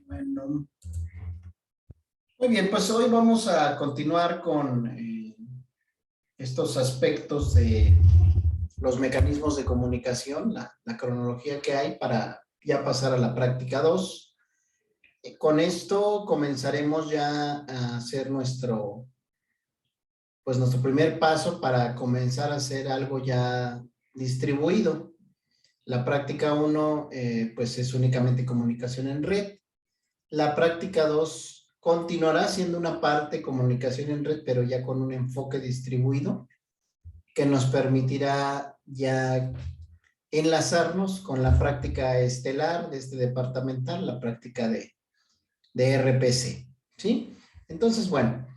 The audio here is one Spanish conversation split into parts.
Bueno, muy bien, pues hoy vamos a continuar con estos aspectos de los mecanismos de comunicación, la cronología que hay para ya pasar a la práctica 2. Con esto comenzaremos ya a hacer nuestro primer paso para comenzar a hacer algo ya distribuido. La práctica 1 pues es únicamente comunicación en red. La práctica 2 continuará siendo una parte comunicación en red, pero ya con un enfoque distribuido que nos permitirá ya enlazarnos con la práctica estelar de este departamental, la práctica de RPC, ¿sí? Entonces, bueno,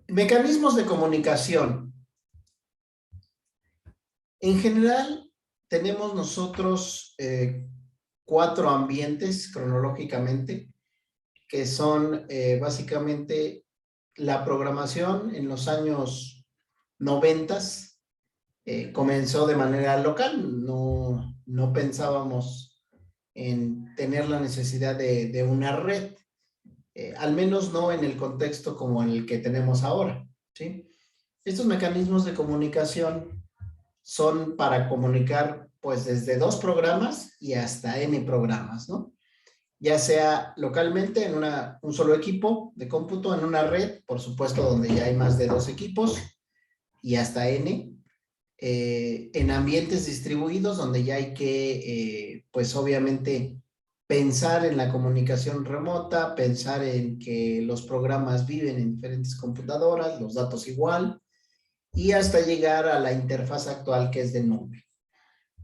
mecanismos de comunicación. En general, tenemos nosotros 4 ambientes cronológicamente, que son básicamente la programación en los años 90. Comenzó de manera local, no pensábamos en tener la necesidad de una red, al menos no en el contexto como el que tenemos ahora, ¿sí? Estos mecanismos de comunicación son para comunicar pues desde 2 programas y hasta N programas, ¿no? Ya sea localmente en un solo equipo de cómputo, en una red, por supuesto, donde ya hay más de 2 equipos y hasta N, en ambientes distribuidos donde ya hay que, pues obviamente, pensar en la comunicación remota, pensar en que los programas viven en diferentes computadoras, los datos igual, y hasta llegar a la interfaz actual que es de nube.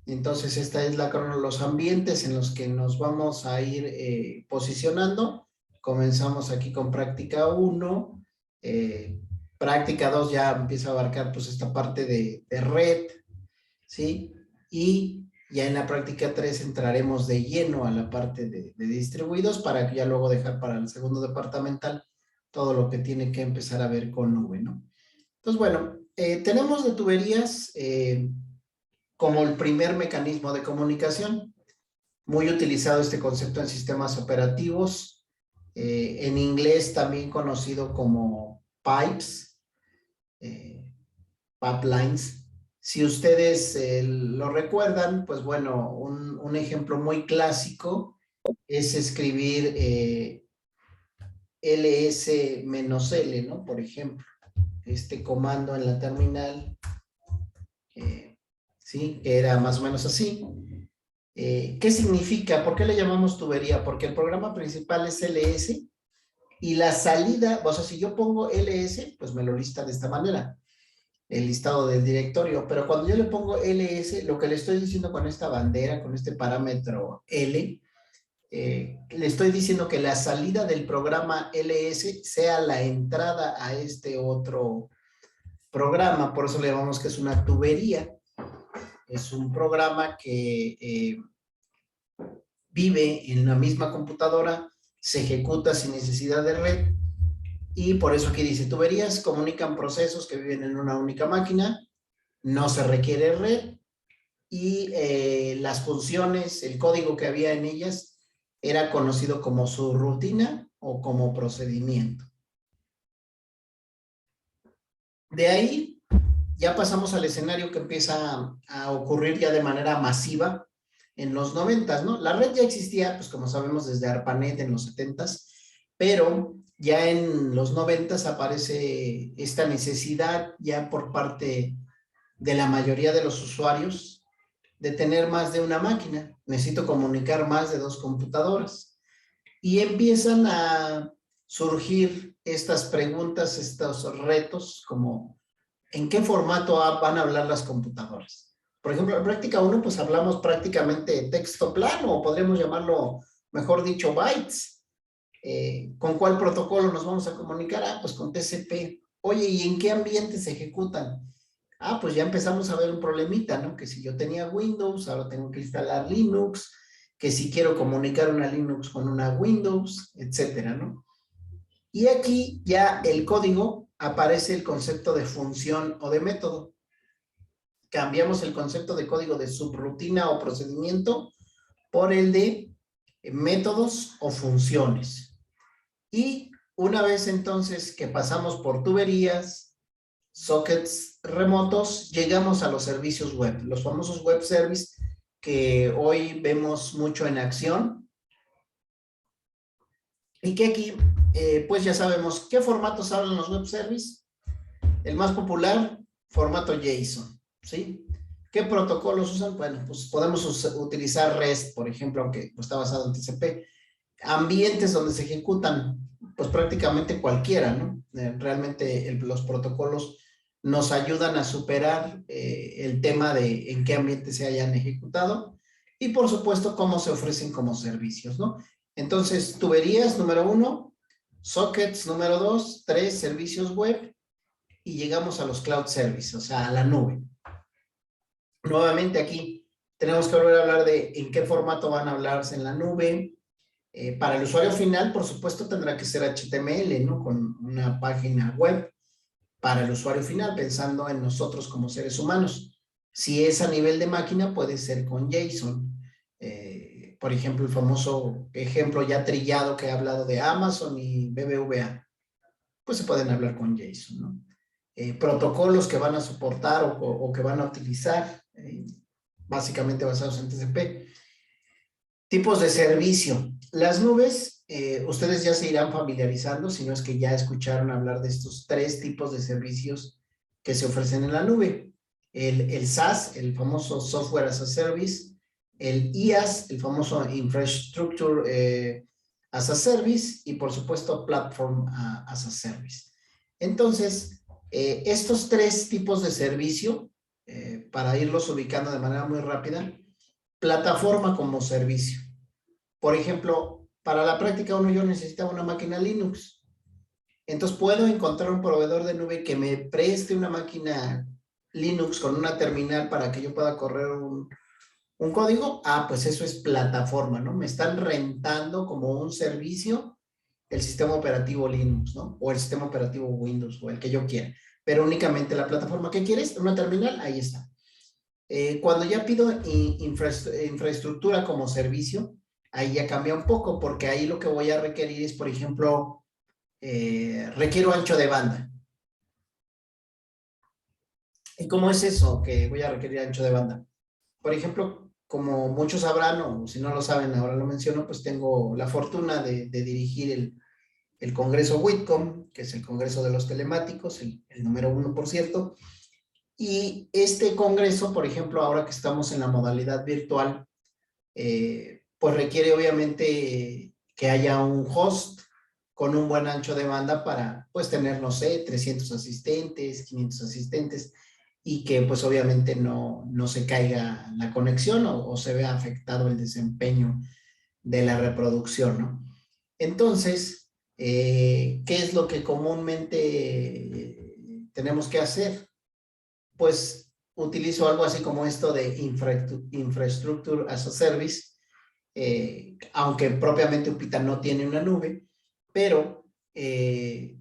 Entonces, esta es los ambientes en los que nos vamos a ir posicionando. Comenzamos aquí con práctica 1. Práctica 2 ya empieza a abarcar pues esta parte de red, ¿sí? Y ya en la práctica 3 entraremos de lleno a la parte de distribuidos para que ya luego dejar para el segundo departamental todo lo que tiene que empezar a ver con nube, ¿no? Entonces, bueno, tenemos de tuberías como el primer mecanismo de comunicación. Muy utilizado este concepto en sistemas operativos, en inglés también conocido como pipes, pipelines. Si ustedes lo recuerdan, pues bueno, un ejemplo muy clásico es escribir ls-l, ¿no? Por ejemplo, este comando en la terminal, ¿sí? Que era más o menos así. ¿Qué significa? ¿Por qué le llamamos tubería? Porque el programa principal es ls y la salida, o sea, si yo pongo ls, pues me lo lista de esta manera, el listado del directorio, pero cuando yo le pongo ls, lo que le estoy diciendo con esta bandera, con este parámetro L, le estoy diciendo que la salida del programa ls sea la entrada a este otro programa, por eso le llamamos que es una tubería. Es un programa que vive en la misma computadora, se ejecuta sin necesidad de red, y por eso aquí dice, tuberías comunican procesos que viven en una única máquina, no se requiere red, y las funciones, el código que había en ellas, era conocido como subrutina o como procedimiento. De ahí ya pasamos al escenario que empieza a ocurrir ya de manera masiva en los 90, ¿no? La red ya existía, pues como sabemos, desde ARPANET en los 70, pero ya en los 90 aparece esta necesidad ya por parte de la mayoría de los usuarios de tener más de una máquina. Necesito comunicar más de 2 computadoras. Y empiezan a surgir estas preguntas, estos retos, como ¿en qué formato van a hablar las computadoras? Por ejemplo, en práctica 1, pues hablamos prácticamente texto plano, o podríamos llamarlo, mejor dicho, bytes. ¿Con cuál protocolo nos vamos a comunicar? Ah, pues con TCP. Oye, ¿y en qué ambiente se ejecutan? Ah, pues ya empezamos a ver un problemita, ¿no? Que si yo tenía Windows, ahora tengo que instalar Linux, que si quiero comunicar una Linux con una Windows, etcétera, ¿no? Y aquí ya el código aparece el concepto de función o de método. Cambiamos el concepto de código de subrutina o procedimiento por el de métodos o funciones. Y una vez entonces que pasamos por tuberías, sockets remotos, llegamos a los servicios web, los famosos web service que hoy vemos mucho en acción. Y que aquí, pues ya sabemos qué formatos hablan los web service. El más popular, formato JSON, ¿sí? ¿Qué protocolos usan? Bueno, pues podemos utilizar REST, por ejemplo, aunque pues, está basado en TCP. Ambientes donde se ejecutan, pues prácticamente cualquiera, ¿no? Realmente los protocolos nos ayudan a superar el tema de en qué ambiente se hayan ejecutado y, por supuesto, cómo se ofrecen como servicios, ¿no? Entonces, tuberías, número 1, sockets, número 2, 3, servicios web, y llegamos a los cloud services, o sea, a la nube. Nuevamente aquí tenemos que volver a hablar de en qué formato van a hablarse en la nube. Para el usuario final, por supuesto, tendrá que ser HTML, ¿no? Con una página web para el usuario final, pensando en nosotros como seres humanos. Si es a nivel de máquina, puede ser con JSON. Por ejemplo, el famoso ejemplo ya trillado que he hablado de Amazon y BBVA, pues se pueden hablar con JSON, ¿no? Protocolos que van a soportar o que van a utilizar, básicamente basados en TCP. Tipos de servicio. Las nubes, ustedes ya se irán familiarizando, si no es que ya escucharon hablar de estos 3 tipos de servicios que se ofrecen en la nube. El SaaS, el famoso Software as a Service, el IaaS, el famoso Infrastructure as a Service, y por supuesto Platform as a Service. Entonces, estos 3 tipos de servicio, para irlos ubicando de manera muy rápida, plataforma como servicio. Por ejemplo, para la práctica yo necesitaba una máquina Linux. Entonces puedo encontrar un proveedor de nube que me preste una máquina Linux con una terminal para que yo pueda correr un código. Ah, pues eso es plataforma, ¿no? Me están rentando como un servicio el sistema operativo Linux, ¿no? O el sistema operativo Windows, o el que yo quiera. Pero únicamente la plataforma que quieres, una terminal, ahí está. Cuando ya pido infraestructura como servicio, ahí ya cambia un poco, porque ahí lo que voy a requerir es, por ejemplo, requiero ancho de banda. ¿Y cómo es eso que voy a requerir ancho de banda? Por ejemplo, como muchos sabrán, o si no lo saben, ahora lo menciono, pues tengo la fortuna de dirigir el Congreso WITCOM, que es el Congreso de los Telemáticos, el número 1, por cierto. Y este congreso, por ejemplo, ahora que estamos en la modalidad virtual, pues requiere obviamente que haya un host con un buen ancho de banda para pues tener, no sé, 300 asistentes, 500 asistentes, y que pues obviamente no se caiga la conexión o se vea afectado el desempeño de la reproducción, ¿no? Entonces, ¿qué es lo que comúnmente tenemos que hacer? Pues utilizo algo así como esto de Infrastructure as a Service, aunque propiamente Upita no tiene una nube, pero el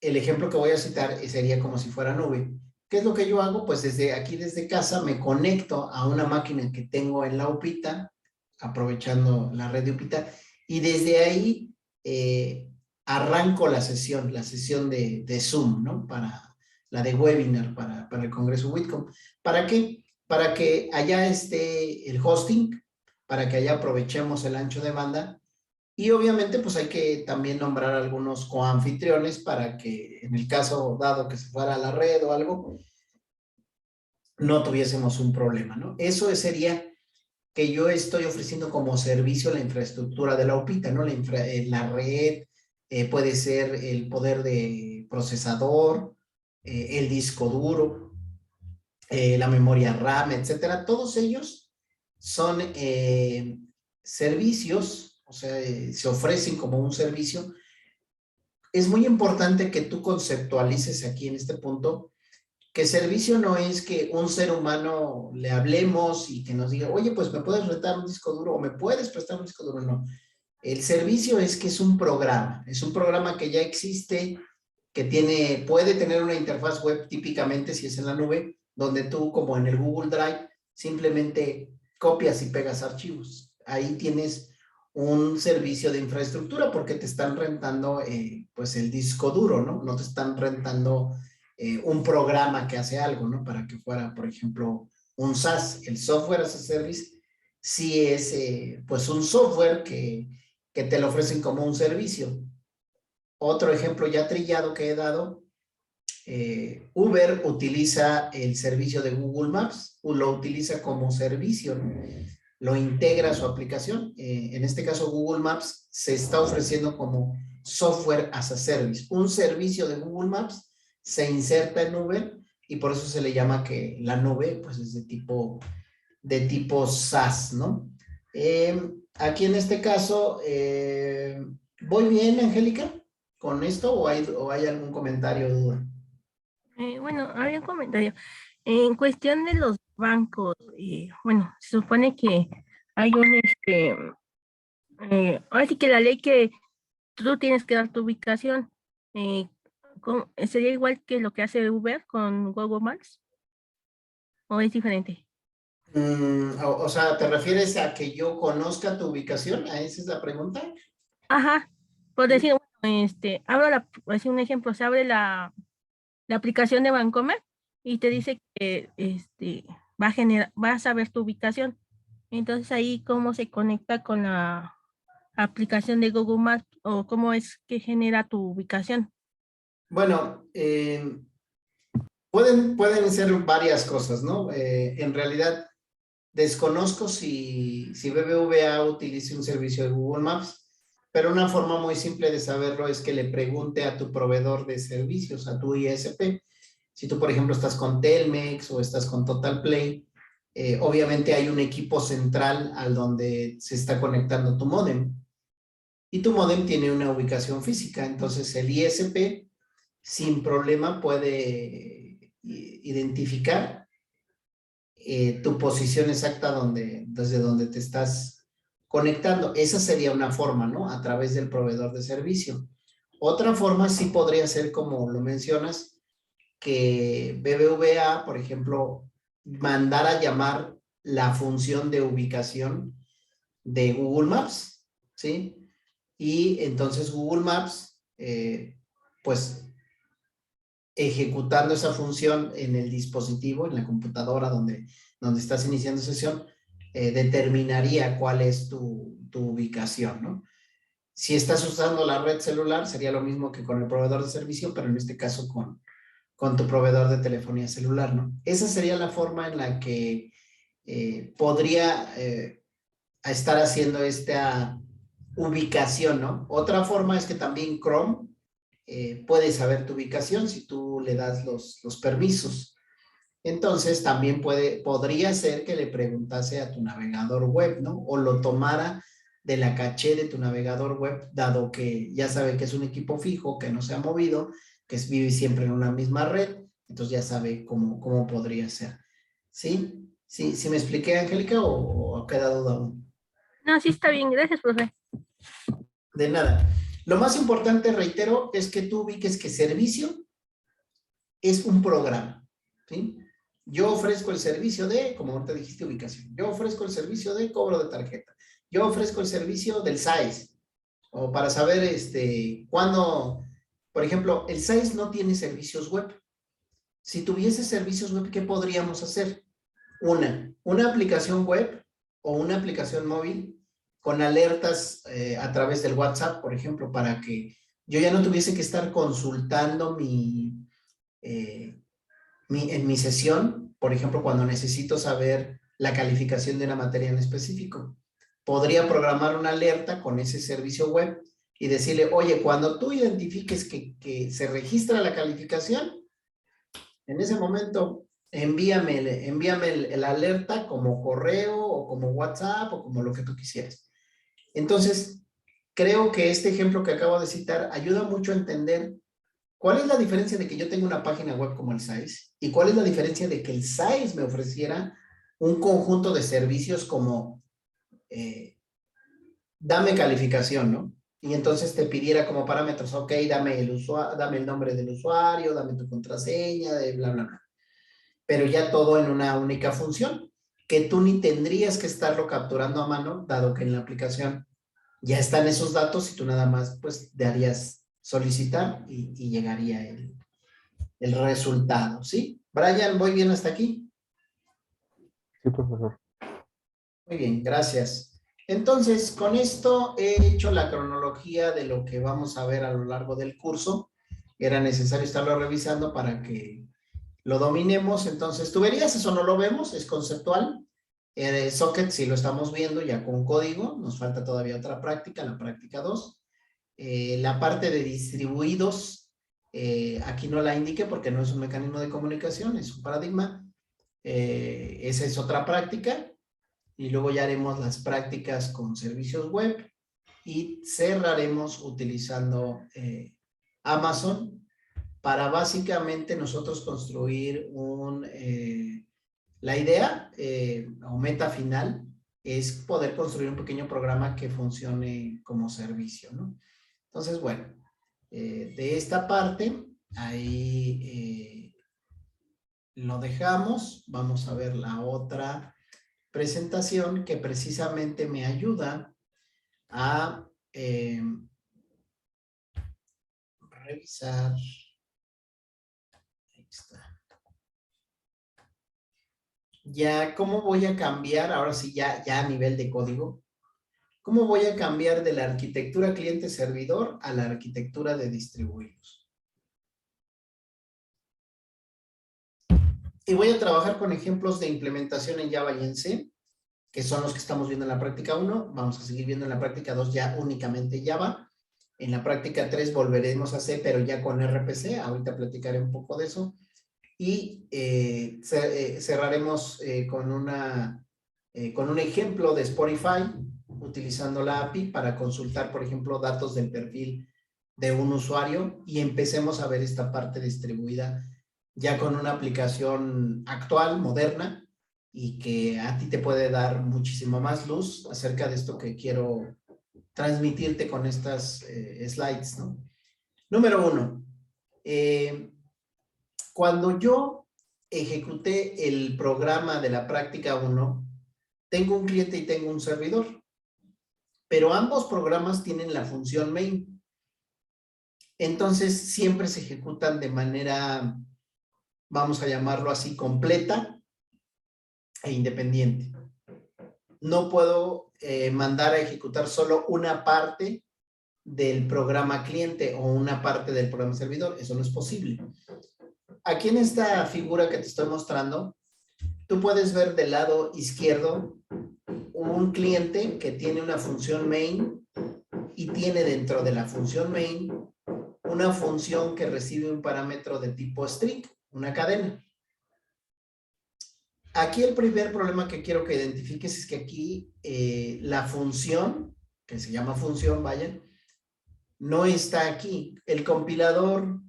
ejemplo que voy a citar sería como si fuera nube. ¿Qué es lo que yo hago? Pues desde aquí, desde casa, me conecto a una máquina que tengo en la Upita, aprovechando la red de Upita, y desde ahí arranco la sesión de Zoom, ¿no? Para la de webinar, para el Congreso WITCOM. ¿Para qué? Para que allá esté el hosting, para que allá aprovechemos el ancho de banda, y obviamente pues hay que también nombrar algunos coanfitriones para que en el caso dado que se fuera a la red o algo, no tuviésemos un problema, ¿no? Eso sería que yo estoy ofreciendo como servicio la infraestructura de la UPITA, ¿no? La red, puede ser el poder de procesador, el disco duro, la memoria RAM, etcétera. Todos ellos son servicios, o sea, se ofrecen como un servicio. Es muy importante que tú conceptualices aquí en este punto que servicio no es que un ser humano le hablemos y que nos diga, oye, pues me puedes rentar un disco duro o me puedes prestar un disco duro. No. El servicio es que es un programa que ya existe, que puede tener una interfaz web típicamente si es en la nube, donde tú, como en el Google Drive, simplemente copias y pegas archivos. Ahí tienes un servicio de infraestructura porque te están rentando pues el disco duro, ¿no? No te están rentando un programa que hace algo, ¿no? Para que fuera, por ejemplo, un SaaS, el software as a service, sí es pues un software que te lo ofrecen como un servicio. Otro ejemplo ya trillado que he dado, Uber utiliza el servicio de Google Maps, lo utiliza como servicio, ¿no? Lo integra a su aplicación. En este caso, Google Maps se está ofreciendo como software as a service. Un servicio de Google Maps se inserta en Uber y por eso se le llama que la nube pues es de tipo SaaS, ¿no? Aquí en este caso, ¿voy bien, Angélica, con esto o hay algún comentario o duda? Bueno, había un comentario. En cuestión de los bancos, bueno, se supone que hay ahora sí que la ley que tú tienes que dar tu ubicación, ¿sería igual que lo que hace Uber con Google Maps? ¿O es diferente? O sea, ¿te refieres a que yo conozca tu ubicación? ¿A esa es la pregunta? Ajá, por decir, bueno, por decir un ejemplo, se abre la aplicación de Bancomer y te dice que va a saber tu ubicación. Entonces ahí cómo se conecta con la aplicación de Google Maps o cómo es que genera tu ubicación. Bueno, pueden ser varias cosas, ¿no? En realidad, desconozco si BBVA utiliza un servicio de Google Maps, pero una forma muy simple de saberlo es que le pregunte a tu proveedor de servicios, a tu ISP. Si tú, por ejemplo, estás con Telmex o estás con Total Play, obviamente hay un equipo central al donde se está conectando tu módem. Y tu módem tiene una ubicación física, entonces el ISP sin problema puede identificar tu posición exacta desde donde te estás conectando. Esa sería una forma, ¿no? A través del proveedor de servicio. Otra forma sí podría ser, como lo mencionas, que BBVA, por ejemplo, mandara llamar la función de ubicación de Google Maps, ¿sí? Y entonces Google Maps, pues ejecutando esa función en el dispositivo, en la computadora donde estás iniciando sesión, determinaría cuál es tu ubicación, ¿no? Si estás usando la red celular, sería lo mismo que con el proveedor de servicio, pero en este caso con tu proveedor de telefonía celular, ¿no? Esa sería la forma en la que podría estar haciendo esta ubicación, ¿no? Otra forma es que también Chrome puede saber tu ubicación si tú le das los permisos. Entonces también podría ser que le preguntase a tu navegador web, ¿no? O lo tomara de la caché de tu navegador web, dado que ya sabe que es un equipo fijo, que no se ha movido, que vive siempre en una misma red, entonces ya sabe cómo podría ser. ¿Sí? ¿Sí, sí me expliqué, Angélica, o queda duda aún? No, sí está bien, gracias, profe. De nada. Lo más importante, reitero, es que tú ubiques que servicio es un programa, ¿sí? Yo ofrezco el servicio de, como ahorita dijiste, ubicación. Yo ofrezco el servicio de cobro de tarjeta. Yo ofrezco el servicio del SAIS, o para saber cuándo, por ejemplo, el SAIS no tiene servicios web. Si tuviese servicios web, ¿qué podríamos hacer? Una aplicación web o una aplicación móvil con alertas a través del WhatsApp, por ejemplo, para que yo ya no tuviese que estar consultando eh, en mi sesión, por ejemplo, cuando necesito saber la calificación de una materia en específico. Podría programar una alerta con ese servicio web y decirle, oye, cuando tú identifiques que se registra la calificación, en ese momento envíame el alerta como correo o como WhatsApp o como lo que tú quisieras. Entonces, creo que este ejemplo que acabo de citar ayuda mucho a entender cuál es la diferencia de que yo tenga una página web como el SAIS y cuál es la diferencia de que el SAIS me ofreciera un conjunto de servicios como dame calificación, ¿no? Y entonces te pidiera como parámetros, ok, dame el nombre del usuario, dame tu contraseña, de bla, bla, bla. Pero ya todo en una única función, que tú ni tendrías que estarlo capturando a mano, dado que en la aplicación Ya están esos datos y tú nada más pues darías solicitar y llegaría el resultado, ¿sí? Brian, ¿voy bien hasta aquí? Sí, profesor. Muy bien, gracias. Entonces, con esto he hecho la cronología de lo que vamos a ver a lo largo del curso. Era necesario estarlo revisando para que lo dominemos. Entonces, tuberías, eso no lo vemos, es conceptual. Socket sí lo estamos viendo ya con código. Nos falta todavía otra práctica, la práctica 2. La parte de distribuidos, aquí no la indiqué porque no es un mecanismo de comunicación, es un paradigma. Esa es otra práctica. Y luego ya haremos las prácticas con servicios web y cerraremos utilizando Amazon para básicamente nosotros construir la idea o meta final es poder construir un pequeño programa que funcione como servicio, ¿no? Entonces, bueno, de esta parte, ahí lo dejamos. Vamos a ver la otra presentación que precisamente me ayuda a revisar. Ahí está. Ya, ¿cómo voy a cambiar? Ahora sí, ya a nivel de código. ¿Cómo voy a cambiar de la arquitectura cliente-servidor a la arquitectura de distribuidos? Y voy a trabajar con ejemplos de implementación en Java y en C, que son los que estamos viendo en la práctica 1. Vamos a seguir viendo en la práctica 2 ya únicamente Java. En la práctica 3 volveremos a C, pero ya con RPC. Ahorita platicaré un poco de eso. Y cerraremos con un ejemplo de Spotify, utilizando la API para consultar, por ejemplo, datos del perfil de un usuario y empecemos a ver esta parte distribuida ya con una aplicación actual, moderna, y que a ti te puede dar muchísimo más luz acerca de esto que quiero transmitirte con estas slides, ¿no? Número 1. Cuando yo ejecuté el programa de la práctica 1, tengo un cliente y tengo un servidor, pero ambos programas tienen la función main. Entonces, siempre se ejecutan de manera, vamos a llamarlo así, completa e independiente. No puedo mandar a ejecutar solo una parte del programa cliente o una parte del programa servidor. Eso no es posible. Aquí en esta figura que te estoy mostrando, tú puedes ver del lado izquierdo un cliente que tiene una función main y tiene dentro de la función main una función que recibe un parámetro de tipo string, una cadena. Aquí el primer problema que quiero que identifiques es que aquí la función, que se llama función, vaya, no está aquí. El compilador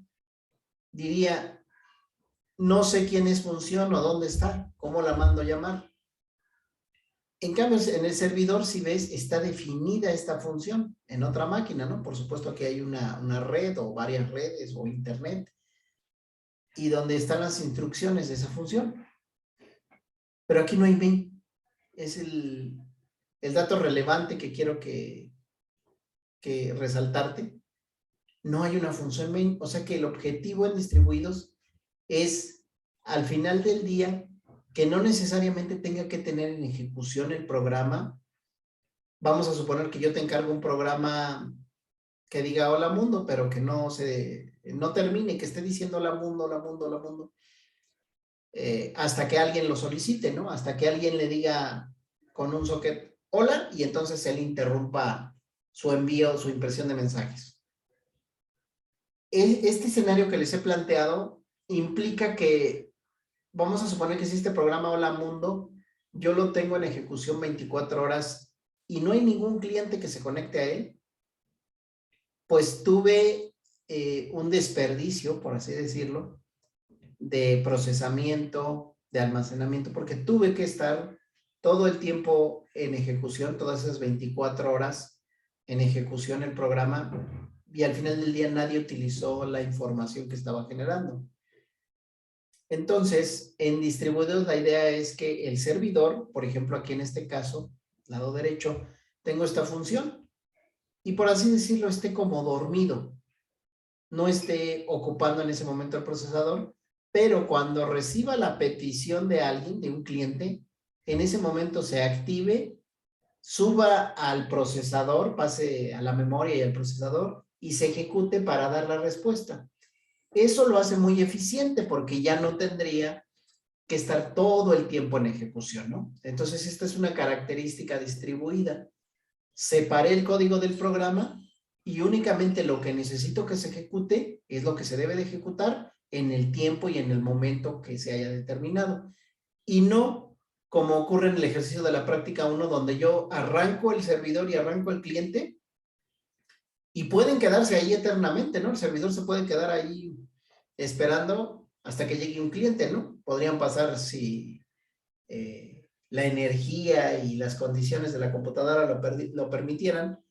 diría, no sé quién es función o dónde está, cómo la mando llamar. En cambio, en el servidor, si ves, está definida esta función en otra máquina, ¿no? Por supuesto, aquí hay una red o varias redes o internet y donde están las instrucciones de esa función. Pero aquí no hay main. Es el dato relevante que quiero que resaltarte. No hay una función main. O sea que el objetivo en distribuidos es, al final del día, que no necesariamente tenga que tener en ejecución el programa. Vamos a suponer que yo te encargo un programa que diga hola mundo, pero que no termine, que esté diciendo hola mundo, hola mundo, hola mundo, hasta que alguien lo solicite, ¿no? Hasta que alguien le diga con un socket hola y entonces él interrumpa su envío, su impresión de mensajes. Este escenario que les he planteado implica que, vamos a suponer que si este programa hola mundo, yo lo tengo en ejecución 24 horas y no hay ningún cliente que se conecte a él, pues tuve un desperdicio, por así decirlo, de procesamiento, de almacenamiento, porque tuve que estar todo el tiempo en ejecución, todas esas 24 horas en ejecución el programa, y al final del día nadie utilizó la información que estaba generando. Entonces, en distribuidos la idea es que el servidor, por ejemplo, aquí en este caso, lado derecho, tengo esta función. y por así decirlo esté como dormido, no esté ocupando en ese momento el procesador, pero cuando reciba la petición de alguien, de un cliente, en ese momento se active, suba al procesador, pase a la memoria y al procesador y se ejecute para dar la respuesta. Eso lo hace muy eficiente porque ya no tendría que estar todo el tiempo en ejecución, ¿no? Entonces, esta es una característica distribuida. Separé el código del programa y únicamente lo que necesito que se ejecute es lo que se debe de ejecutar en el tiempo y en el momento que se haya determinado. Y no como ocurre en el ejercicio de la práctica 1, donde yo arranco el servidor y arranco el cliente y pueden quedarse ahí eternamente, ¿no? El servidor se puede quedar ahí esperando hasta que llegue un cliente, ¿no? Podrían pasar si la energía y las condiciones de la computadora lo permitieran,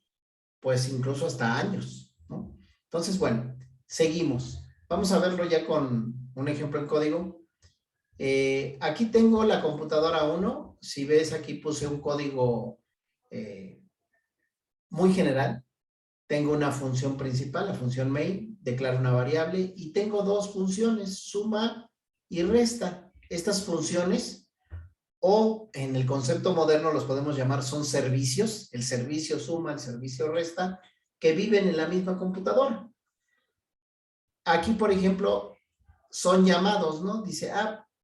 pues incluso hasta años, ¿no? Entonces, bueno, seguimos. Vamos a verlo ya con un ejemplo en código. Aquí tengo la computadora 1. Si ves, aquí puse un código muy general. Tengo una función principal, la función main, declaro una variable y tengo dos funciones, suma y resta. Estas funciones, o en el concepto moderno los podemos llamar son servicios, el servicio suma, el servicio resta, que viven en la misma computadora. Aquí, por ejemplo, son llamados, ¿no? Dice,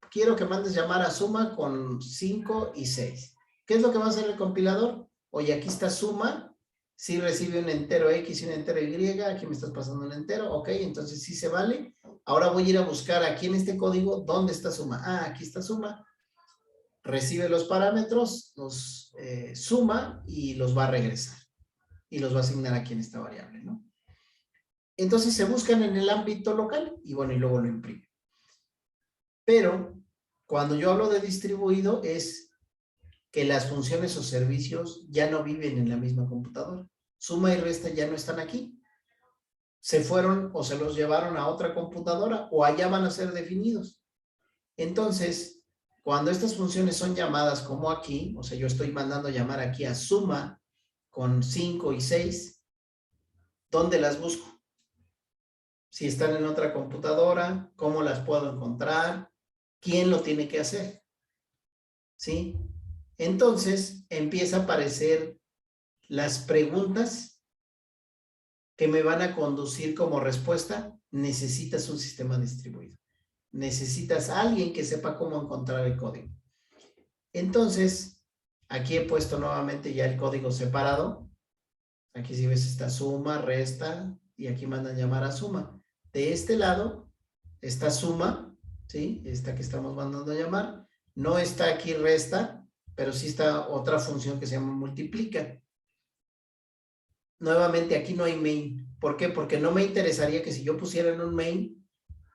quiero que mandes llamar a suma con 5 y 6. ¿Qué es lo que va a hacer el compilador? Oye, aquí está suma, sí recibe un entero X y un entero Y, aquí me estás pasando un entero, ok, entonces sí se vale. Ahora voy a ir a buscar aquí en este código, ¿dónde está suma? Aquí está suma. Recibe los parámetros, los suma y los va a regresar. Y los va a asignar aquí en esta variable, ¿no? Entonces se buscan en el ámbito local y bueno, y luego lo imprime. Pero cuando yo hablo de distribuido es que las funciones o servicios ya no viven en la misma computadora. Suma y resta ya no están aquí. Se fueron o se los llevaron a otra computadora o allá van a ser definidos. Entonces, cuando estas funciones son llamadas como aquí, o sea, yo estoy mandando llamar aquí a suma con 5 y 6, ¿dónde las busco? Si están en otra computadora, ¿cómo las puedo encontrar? ¿Quién lo tiene que hacer? ¿Sí? Entonces, empieza a aparecer las preguntas que me van a conducir como respuesta. Necesitas un sistema distribuido. Necesitas a alguien que sepa cómo encontrar el código. Entonces, aquí he puesto nuevamente ya el código separado. Aquí si ves está suma, resta, y aquí mandan llamar a suma. De este lado está suma, ¿sí? Esta que estamos mandando a llamar. No está aquí resta, pero sí está otra función que se llama multiplica. Nuevamente aquí no hay main. ¿Por qué? Porque no me interesaría que si yo pusiera en un main,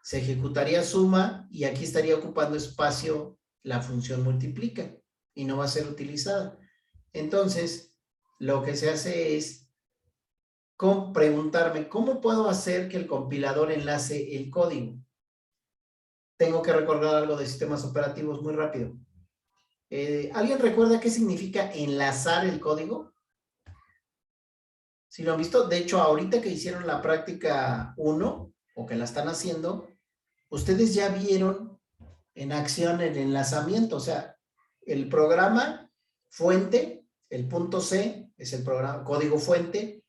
se ejecutaría suma y aquí estaría ocupando espacio la función multiplica y no va a ser utilizada. Entonces, lo que se hace es preguntarme, ¿cómo puedo hacer que el compilador enlace el código? Tengo que recordar algo de sistemas operativos muy rápido. ¿Alguien recuerda qué significa enlazar el código? Si lo han visto, de hecho, ahorita que hicieron la práctica 1, o que la están haciendo, ustedes ya vieron en acción el enlazamiento, o sea, el programa fuente, el punto C, es el programa, código fuente.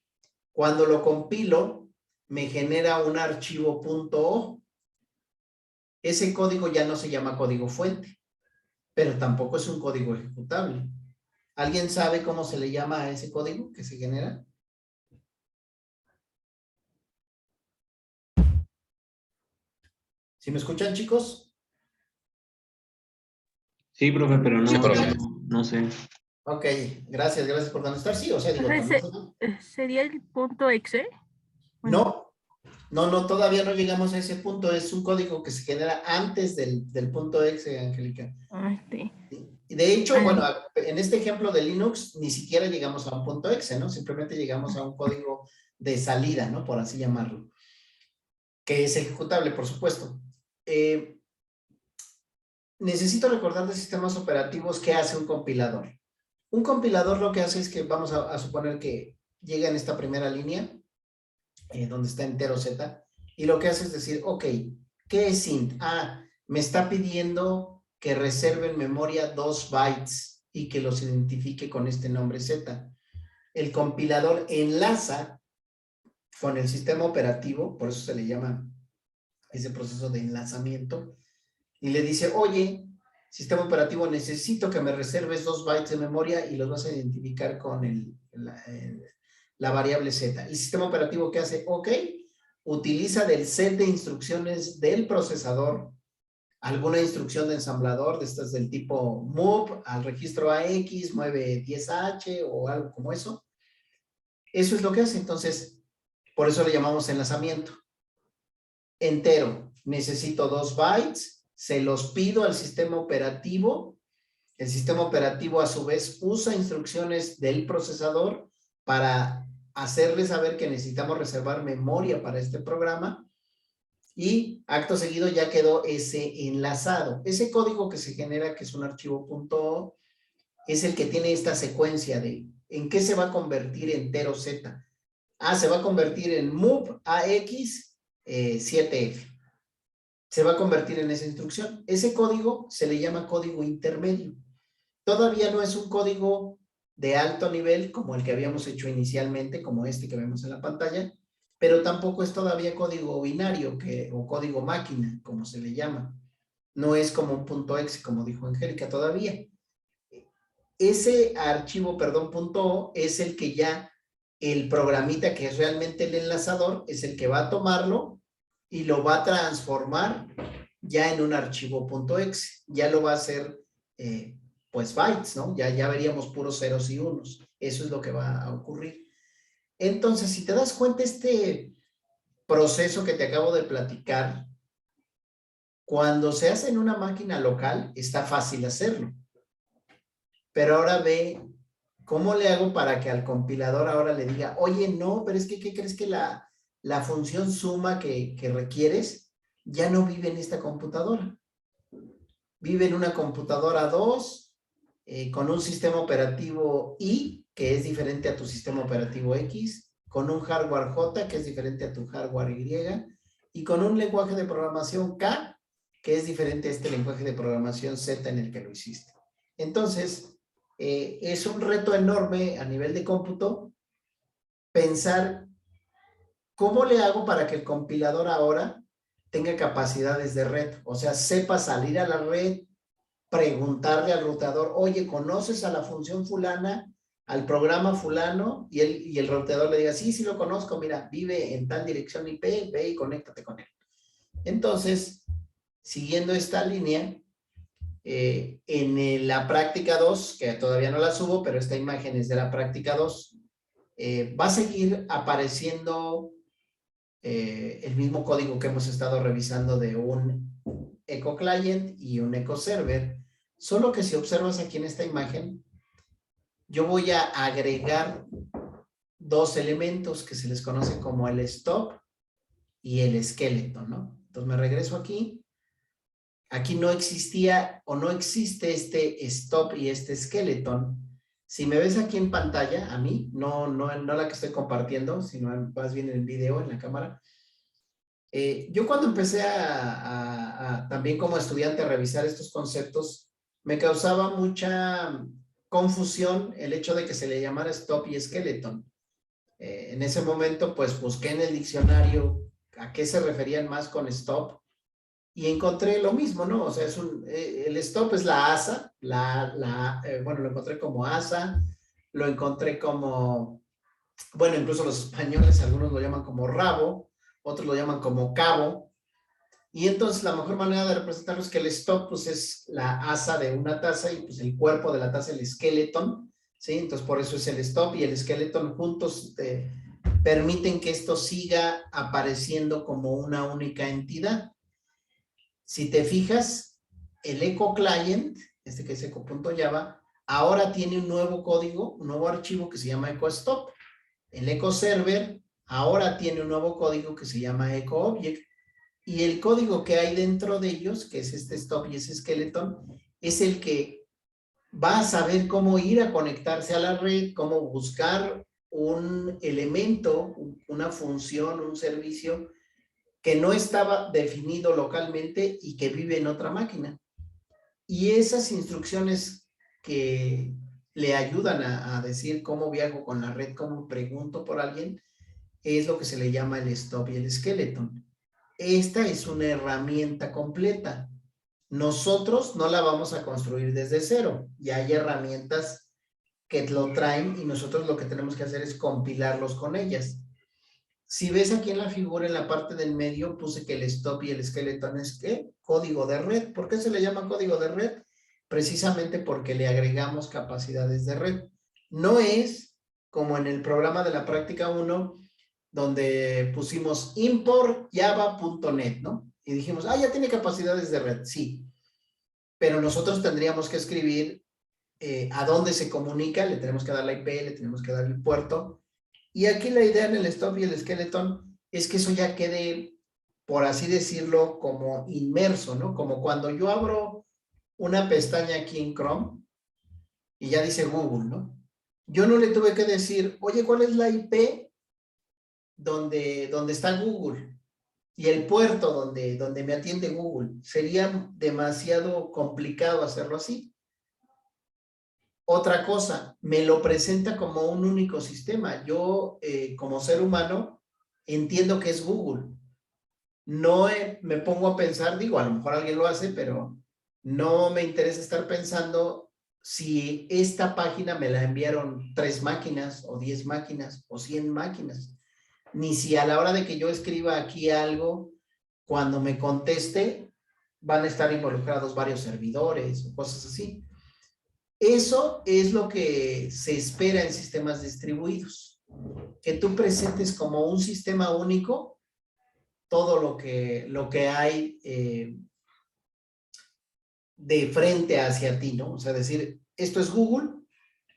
Cuando lo compilo, me genera un archivo .o. Ese código ya no se llama código fuente, pero tampoco es un código ejecutable. ¿Alguien sabe cómo se le llama a ese código que se genera? ¿Sí me escuchan, chicos? Sí, profe, pero Sí, profe. no sé. Ok, gracias por contestar. Sí, o sea, digo, ¿Sería el punto exe? No, todavía no llegamos a ese punto. Es un código que se genera antes del punto exe, Angélica. Y de hecho, bueno, en este ejemplo de Linux, ni siquiera llegamos a un punto exe, ¿no? Simplemente llegamos a un código de salida, ¿no? Por así llamarlo. Que es ejecutable, por supuesto. Necesito recordar de sistemas operativos qué hace un compilador. Un compilador lo que hace es que vamos a suponer que llega en esta primera línea, donde está entero Z, y lo que hace es decir, ok, ¿qué es int? Ah, me está pidiendo que reserve en memoria 2 bytes y que los identifique con este nombre Z. El compilador enlaza con el sistema operativo, por eso se le llama ese proceso de enlazamiento, y le dice, oye, sistema operativo, necesito que me reserves 2 bytes de memoria y los vas a identificar con la variable Z. El sistema operativo, ¿qué hace? Ok, utiliza del set de instrucciones del procesador alguna instrucción de ensamblador de estas del tipo move al registro AX, mueve 10H o algo como eso. Eso es lo que hace. Entonces, por eso le llamamos enlazamiento. Entero, necesito 2 bytes, se los pido al sistema operativo. El sistema operativo a su vez usa instrucciones del procesador para hacerle saber que necesitamos reservar memoria para este programa. Y acto seguido ya quedó ese enlazado. Ese código que se genera, que es un archivo .o, es el que tiene esta secuencia de en qué se va a convertir entero Z. Ah, se va a convertir en move AX 7F. Se va a convertir en esa instrucción. Ese código se le llama código intermedio. Todavía no es un código de alto nivel como el que habíamos hecho inicialmente, como este que vemos en la pantalla, pero tampoco es todavía código binario o código máquina, como se le llama. No es como un .exe, como dijo Angélica, todavía. Ese archivo, perdón, .o, es el que ya el programita, que es realmente el enlazador, es el que va a tomarlo y lo va a transformar ya en un archivo .exe. Ya lo va a hacer, pues, bytes, ¿no? Ya veríamos puros ceros y unos. Eso es lo que va a ocurrir. Entonces, si te das cuenta, este proceso que te acabo de platicar, cuando se hace en una máquina local, está fácil hacerlo. Pero ahora ve cómo le hago para que al compilador ahora le diga, oye, no, pero es que, ¿qué crees que la función suma que requieres ya no vive en esta computadora? Vive en una computadora 2 con un sistema operativo I, que es diferente a tu sistema operativo X, con un hardware J, que es diferente a tu hardware Y, y con un lenguaje de programación K, que es diferente a este lenguaje de programación Z en el que lo hiciste. Entonces, es un reto enorme a nivel de cómputo pensar cómo le hago para que el compilador ahora tenga capacidades de red, o sea, sepa salir a la red, preguntarle al routador, oye, ¿conoces a la función fulana, al programa fulano? Y el routador le diga, sí lo conozco, mira, vive en tal dirección IP, ve y conéctate con él. Entonces, siguiendo esta línea, en la práctica 2, que todavía no la subo, pero esta imagen es de la práctica 2, va a seguir apareciendo el mismo código que hemos estado revisando de un Echo Client y un Echo Server, solo que si observas aquí en esta imagen, yo voy a agregar dos elementos que se les conoce como el stop y el skeleton, ¿no? Entonces me regreso aquí. Aquí no existía o no existe este stop y este skeleton. Si me ves aquí en pantalla, a mí, no la que estoy compartiendo, sino más bien en el video, en la cámara. Yo cuando empecé también como estudiante a revisar estos conceptos, me causaba mucha confusión el hecho de que se le llamara stop y skeleton. En ese momento, pues busqué en el diccionario a qué se referían más con stop y encontré lo mismo, ¿no? O sea, el stop es la asa, bueno, lo encontré como asa, lo encontré como, bueno, incluso los españoles, algunos lo llaman como rabo, otros lo llaman como cabo, y entonces la mejor manera de representarlo es que el stop, pues es la asa de una taza y pues el cuerpo de la taza, el skeleton, ¿sí? Entonces por eso es el stop y el skeleton juntos permiten que esto siga apareciendo como una única entidad. Si te fijas, el Echo Client, este que es echo.java, ahora tiene un nuevo código, un nuevo archivo que se llama Echo Stop. El Echo Server ahora tiene un nuevo código que se llama Echo Object. Y el código que hay dentro de ellos, que es este stop y ese skeleton, es el que va a saber cómo ir a conectarse a la red, cómo buscar un elemento, una función, un servicio que no estaba definido localmente y que vive en otra máquina. Y esas instrucciones que le ayudan a decir cómo viajo con la red, cómo pregunto por alguien, es lo que se le llama el stop y el skeleton. Esta es una herramienta completa. Nosotros no la vamos a construir desde cero. Ya hay herramientas que lo traen y nosotros lo que tenemos que hacer es compilarlos con ellas. Si ves aquí en la figura, en la parte del medio, puse que el stop y el skeleton es ¿qué? Código de red. ¿Por qué se le llama código de red? Precisamente porque le agregamos capacidades de red. No es como en el programa de la práctica 1, donde pusimos import java.net, ¿no? Y dijimos, ya tiene capacidades de red. Sí, pero nosotros tendríamos que escribir a dónde se comunica, le tenemos que dar la IP, le tenemos que dar el puerto. Y aquí la idea en el stop y el skeleton es que eso ya quede, por así decirlo, como inmerso, ¿no? Como cuando yo abro una pestaña aquí en Chrome y ya dice Google, ¿no? Yo no le tuve que decir, oye, ¿cuál es la IP donde está Google? Y el puerto donde me atiende Google. Sería demasiado complicado hacerlo así. Otra cosa, me lo presenta como un único sistema. Yo, como ser humano, entiendo que es Google. No me pongo a pensar, digo, a lo mejor alguien lo hace, pero no me interesa estar pensando si esta página me la enviaron 3 máquinas, o 10 máquinas, o 100 máquinas. Ni si a la hora de que yo escriba aquí algo, cuando me conteste, van a estar involucrados varios servidores o cosas así. Eso es lo que se espera en sistemas distribuidos, que tú presentes como un sistema único todo lo que hay de frente hacia ti, ¿no? O sea, decir, esto es Google,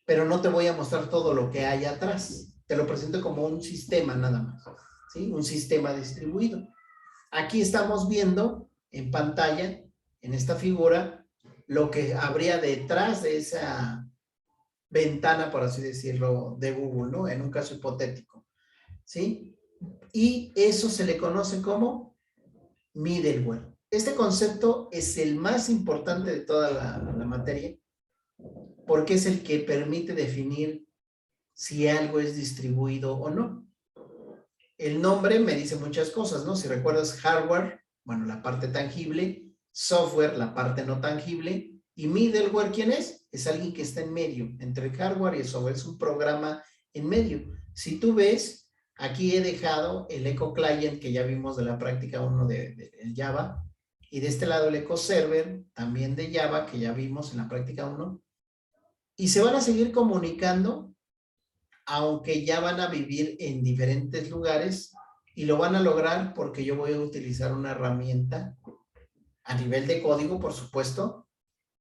pero no te voy a mostrar todo lo que hay atrás. Te lo presento como un sistema nada más, ¿sí? Un sistema distribuido. Aquí estamos viendo en pantalla, en esta figura, lo que habría detrás de esa ventana, por así decirlo, de Google, ¿no? En un caso hipotético, ¿sí? Y eso se le conoce como middleware. Este concepto es el más importante de toda la materia, porque es el que permite definir si algo es distribuido o no. El nombre me dice muchas cosas, ¿no? Si recuerdas hardware, bueno, la parte tangible, software, la parte no tangible, y middleware, ¿quién es? Es alguien que está en medio, entre el hardware y el software, es un programa en medio. Si tú ves, aquí he dejado el Eco Client que ya vimos de la práctica 1 de Java, y de este lado el Eco Server, también de Java, que ya vimos en la práctica 1, y se van a seguir comunicando aunque ya van a vivir en diferentes lugares y lo van a lograr porque yo voy a utilizar una herramienta a nivel de código, por supuesto,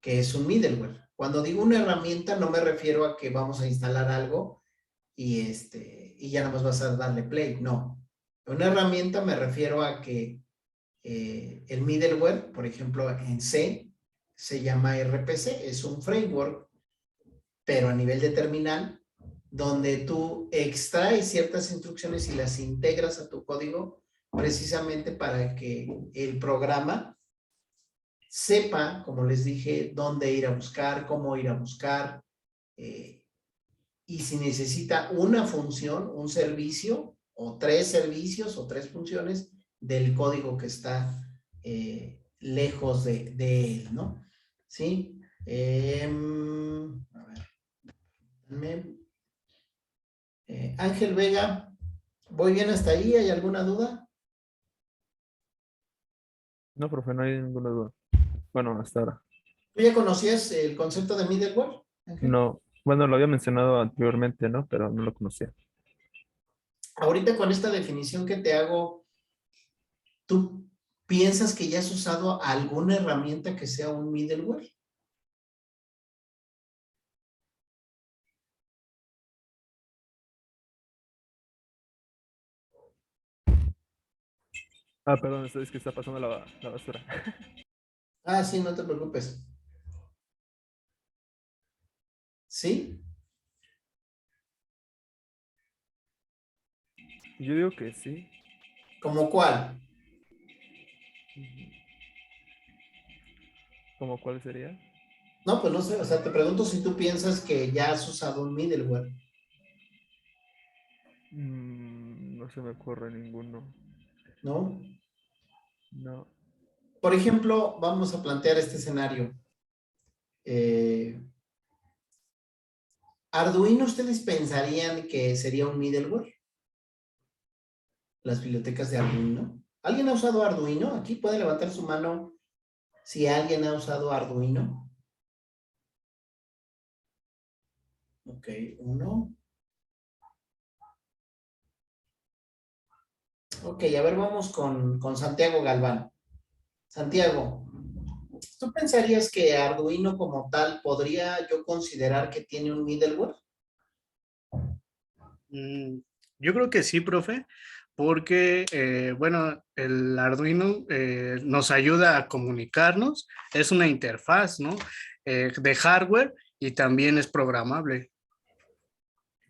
que es un middleware. Cuando digo una herramienta no me refiero a que vamos a instalar algo y ya nada más vas a darle play, no. Una herramienta me refiero a que el middleware, por ejemplo, en C, se llama RPC, es un framework, pero a nivel de terminal, donde tú extraes ciertas instrucciones y las integras a tu código precisamente para que el programa sepa, como les dije, dónde ir a buscar, cómo ir a buscar, y si necesita una función, un servicio, o 3 servicios, o 3 funciones del código que está lejos de él, ¿no? ¿Sí? A ver. Ángel Vega, ¿voy bien hasta ahí? ¿Hay alguna duda? No, profe, no hay ninguna duda. Bueno, hasta ahora. ¿Tú ya conocías el concepto de middleware, Ángel? No, bueno, lo había mencionado anteriormente, ¿no? Pero no lo conocía. Ahorita con esta definición que te hago, ¿tú piensas que ya has usado alguna herramienta que sea un middleware? Ah, perdón, es que está pasando la basura. Sí, no te preocupes. ¿Sí? Yo digo que sí. ¿Cómo cuál? ¿Cómo cuál sería? No, pues no sé, o sea, te pregunto si tú piensas que ya has usado un middleware, No se me ocurre ninguno. ¿no? No. Por ejemplo, vamos a plantear este escenario. ¿Arduino ustedes pensarían que sería un middleware? Las bibliotecas de Arduino. ¿Alguien ha usado Arduino? Aquí puede levantar su mano si alguien ha usado Arduino. Ok, uno. Ok, a ver, vamos con Santiago Galván. Santiago, ¿tú pensarías que Arduino como tal podría yo considerar que tiene un middleware? Mm, Yo creo que sí, profe, porque, bueno, el Arduino nos ayuda a comunicarnos, es una interfaz, ¿no? De hardware y también es programable.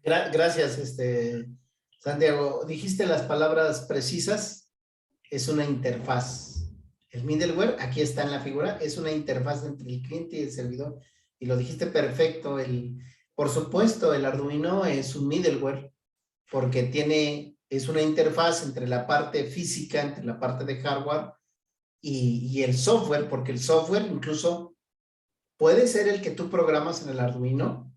Gracias, Santiago. Dijiste las palabras precisas. Es una interfaz. El middleware, aquí está en la figura, es una interfaz entre el cliente y el servidor. Y lo dijiste perfecto. Por supuesto, el Arduino es un middleware porque es una interfaz entre la parte física, entre la parte de hardware y el software, porque el software incluso puede ser el que tú programas en el Arduino,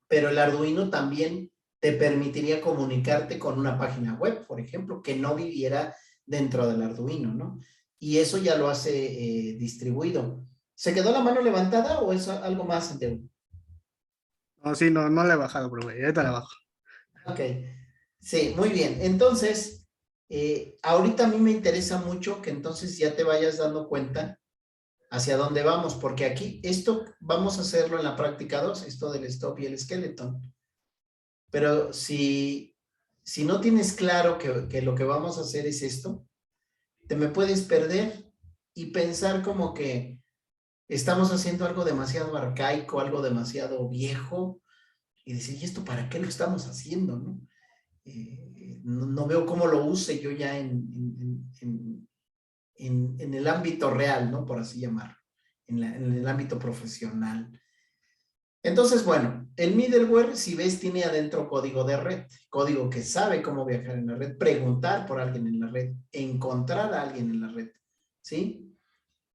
pero el Arduino también te permitiría comunicarte con una página web, por ejemplo, que no viviera dentro del Arduino, ¿no? Y eso ya lo hace distribuido. ¿Se quedó la mano levantada o es algo más, Santiago? No, sí, no, no la he bajado, profe, ahorita la bajo. Ok, sí, muy bien. Entonces, ahorita a mí me interesa mucho que entonces ya te vayas dando cuenta hacia dónde vamos, porque aquí esto vamos a hacerlo en la práctica 2, esto del stop y el skeleton. Pero si no tienes claro que lo que vamos a hacer es esto, te me puedes perder y pensar como que estamos haciendo algo demasiado arcaico, algo demasiado viejo, y decir, ¿y esto para qué lo estamos haciendo? ¿No? No veo cómo lo use yo ya en el ámbito real, ¿no? Por así llamarlo, en el ámbito profesional. Entonces, bueno, el middleware, si ves, tiene adentro código de red, código que sabe cómo viajar en la red, preguntar por alguien en la red, encontrar a alguien en la red, ¿sí?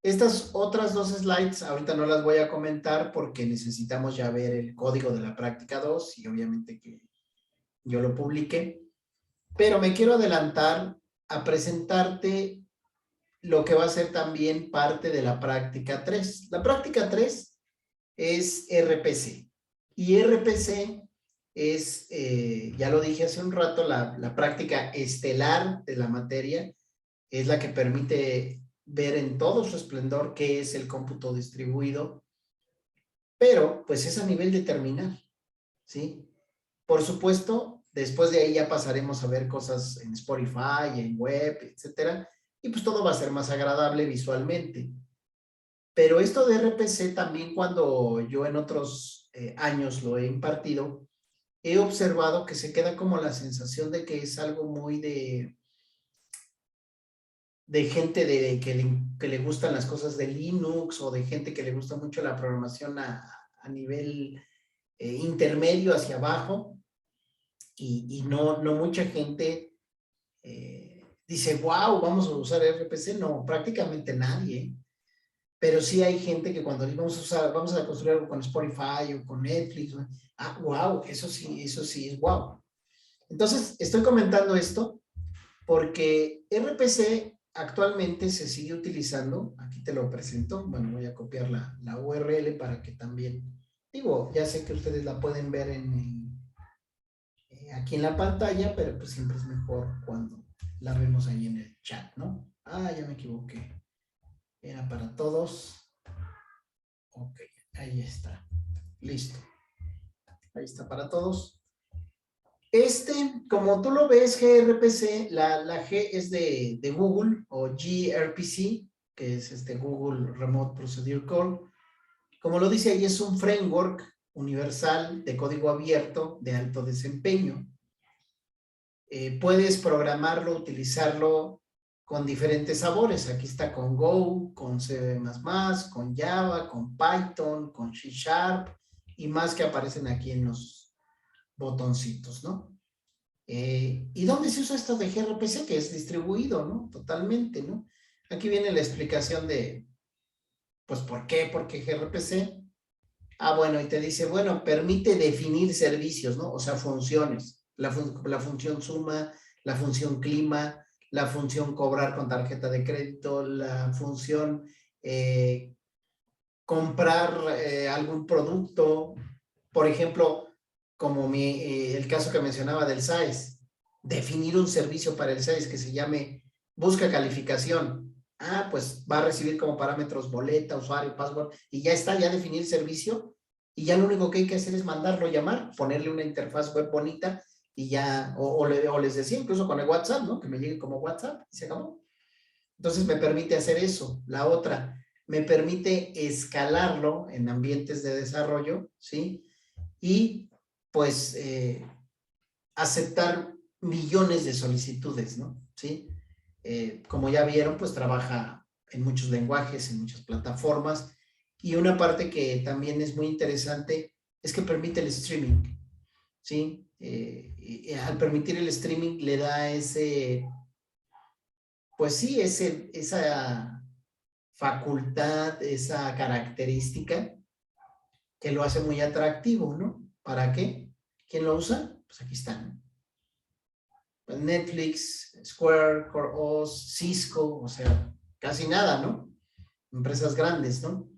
Estas otras dos slides ahorita no las voy a comentar porque necesitamos ya ver el código de la práctica 2 y obviamente que yo lo publique, pero me quiero adelantar a presentarte lo que va a ser también parte de la práctica 3. La práctica 3 es RPC. Y RPC es, ya lo dije hace un rato, la práctica estelar de la materia, es la que permite ver en todo su esplendor qué es el cómputo distribuido, pero pues es a nivel de terminal, ¿sí? Por supuesto, después de ahí ya pasaremos a ver cosas en Spotify, en web, etcétera, y pues todo va a ser más agradable visualmente. Pero esto de RPC también cuando yo en otros años lo he impartido, he observado que se queda como la sensación de que es algo muy de gente que le gustan las cosas de Linux o de gente que le gusta mucho la programación a nivel intermedio hacia abajo y no mucha gente dice, wow, vamos a usar RPC. No, prácticamente nadie. Pero sí hay gente que cuando vamos a usar, vamos a construir algo con Spotify o con Netflix, wow, eso sí es wow. Entonces, estoy comentando esto porque RPC actualmente se sigue utilizando, aquí te lo presento, bueno, voy a copiar la URL para que también, digo, ya sé que ustedes la pueden ver aquí en la pantalla, pero pues siempre es mejor cuando la vemos ahí en el chat, ¿no? Ya me equivoqué, era para todos. Ok, ahí está. Listo. Ahí está para todos. Como tú lo ves, gRPC, la G es de Google o gRPC, que es Google Remote Procedure Call. Como lo dice ahí, es un framework universal de código abierto de alto desempeño. puedes programarlo, utilizarlo con diferentes sabores. Aquí está con Go, con C++, con Java, con Python, con C# y más que aparecen aquí en los botoncitos, ¿no? ¿Y dónde se usa esto de gRPC? Que es distribuido, ¿no? Totalmente, ¿no? Aquí viene la explicación de, pues, ¿por qué? Porque gRPC. Ah, bueno, y te dice, bueno, permite definir servicios, ¿no? O sea, funciones. La función suma, la función clima, la función cobrar con tarjeta de crédito, la función comprar algún producto. Por ejemplo, como el caso que mencionaba del SAES, definir un servicio para el SAES que se llame busca calificación. Ah, pues va a recibir como parámetros boleta, usuario, password, y ya está, ya definir servicio, y ya lo único que hay que hacer es mandarlo llamar, ponerle una interfaz web bonita, y ya, o les decía incluso con el WhatsApp, ¿no? Que me llegue como WhatsApp, y se acabó. Entonces me permite hacer eso. La otra, me permite escalarlo en ambientes de desarrollo, ¿sí? Y pues aceptar millones de solicitudes, ¿no? ¿Sí? Como ya vieron, pues trabaja en muchos lenguajes, en muchas plataformas, y una parte que también es muy interesante es que permite el streaming, ¿sí? Al permitir el streaming le da ese, pues sí, esa facultad, esa característica que lo hace muy atractivo, ¿no? ¿Para qué? ¿Quién lo usa? Pues aquí están. Netflix, Square, CoreOS, Cisco, o sea, casi nada, ¿no? Empresas grandes, ¿no?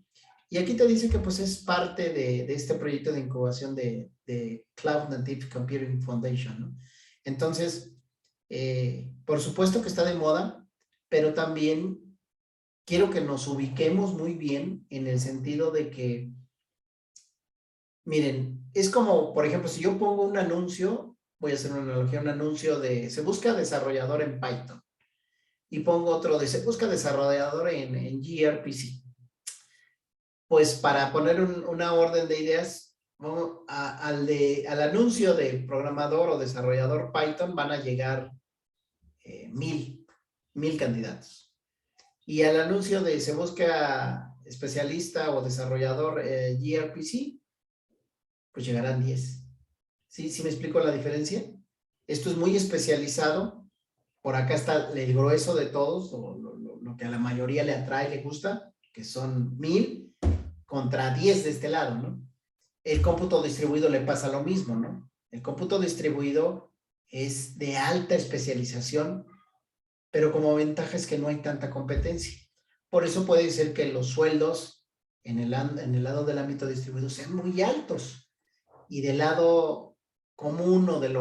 Y aquí te dice que pues es parte de este proyecto de incubación de Cloud Native Computing Foundation, ¿no? Entonces, por supuesto que está de moda, pero también quiero que nos ubiquemos muy bien en el sentido de que, miren, es como, por ejemplo, si yo pongo un anuncio, voy a hacer una analogía, un anuncio de, se busca desarrollador en Python, y pongo otro de, se busca desarrollador en gRPC. Pues para poner una orden de ideas, ¿no? Al anuncio de programador o desarrollador Python van a llegar 1000 candidatos. Y al anuncio de se busca especialista o desarrollador gRPC, pues llegarán 10. ¿Sí? ¿Sí me explico la diferencia? Esto es muy especializado. Por acá está el grueso de todos, lo que a la mayoría le atrae, le gusta, que son 1000 contra 10 de este lado, ¿no? El cómputo distribuido le pasa lo mismo, ¿no? El cómputo distribuido es de alta especialización, pero como ventaja es que no hay tanta competencia. Por eso puede ser que los sueldos en el lado del ámbito distribuido sean muy altos, y del lado común o del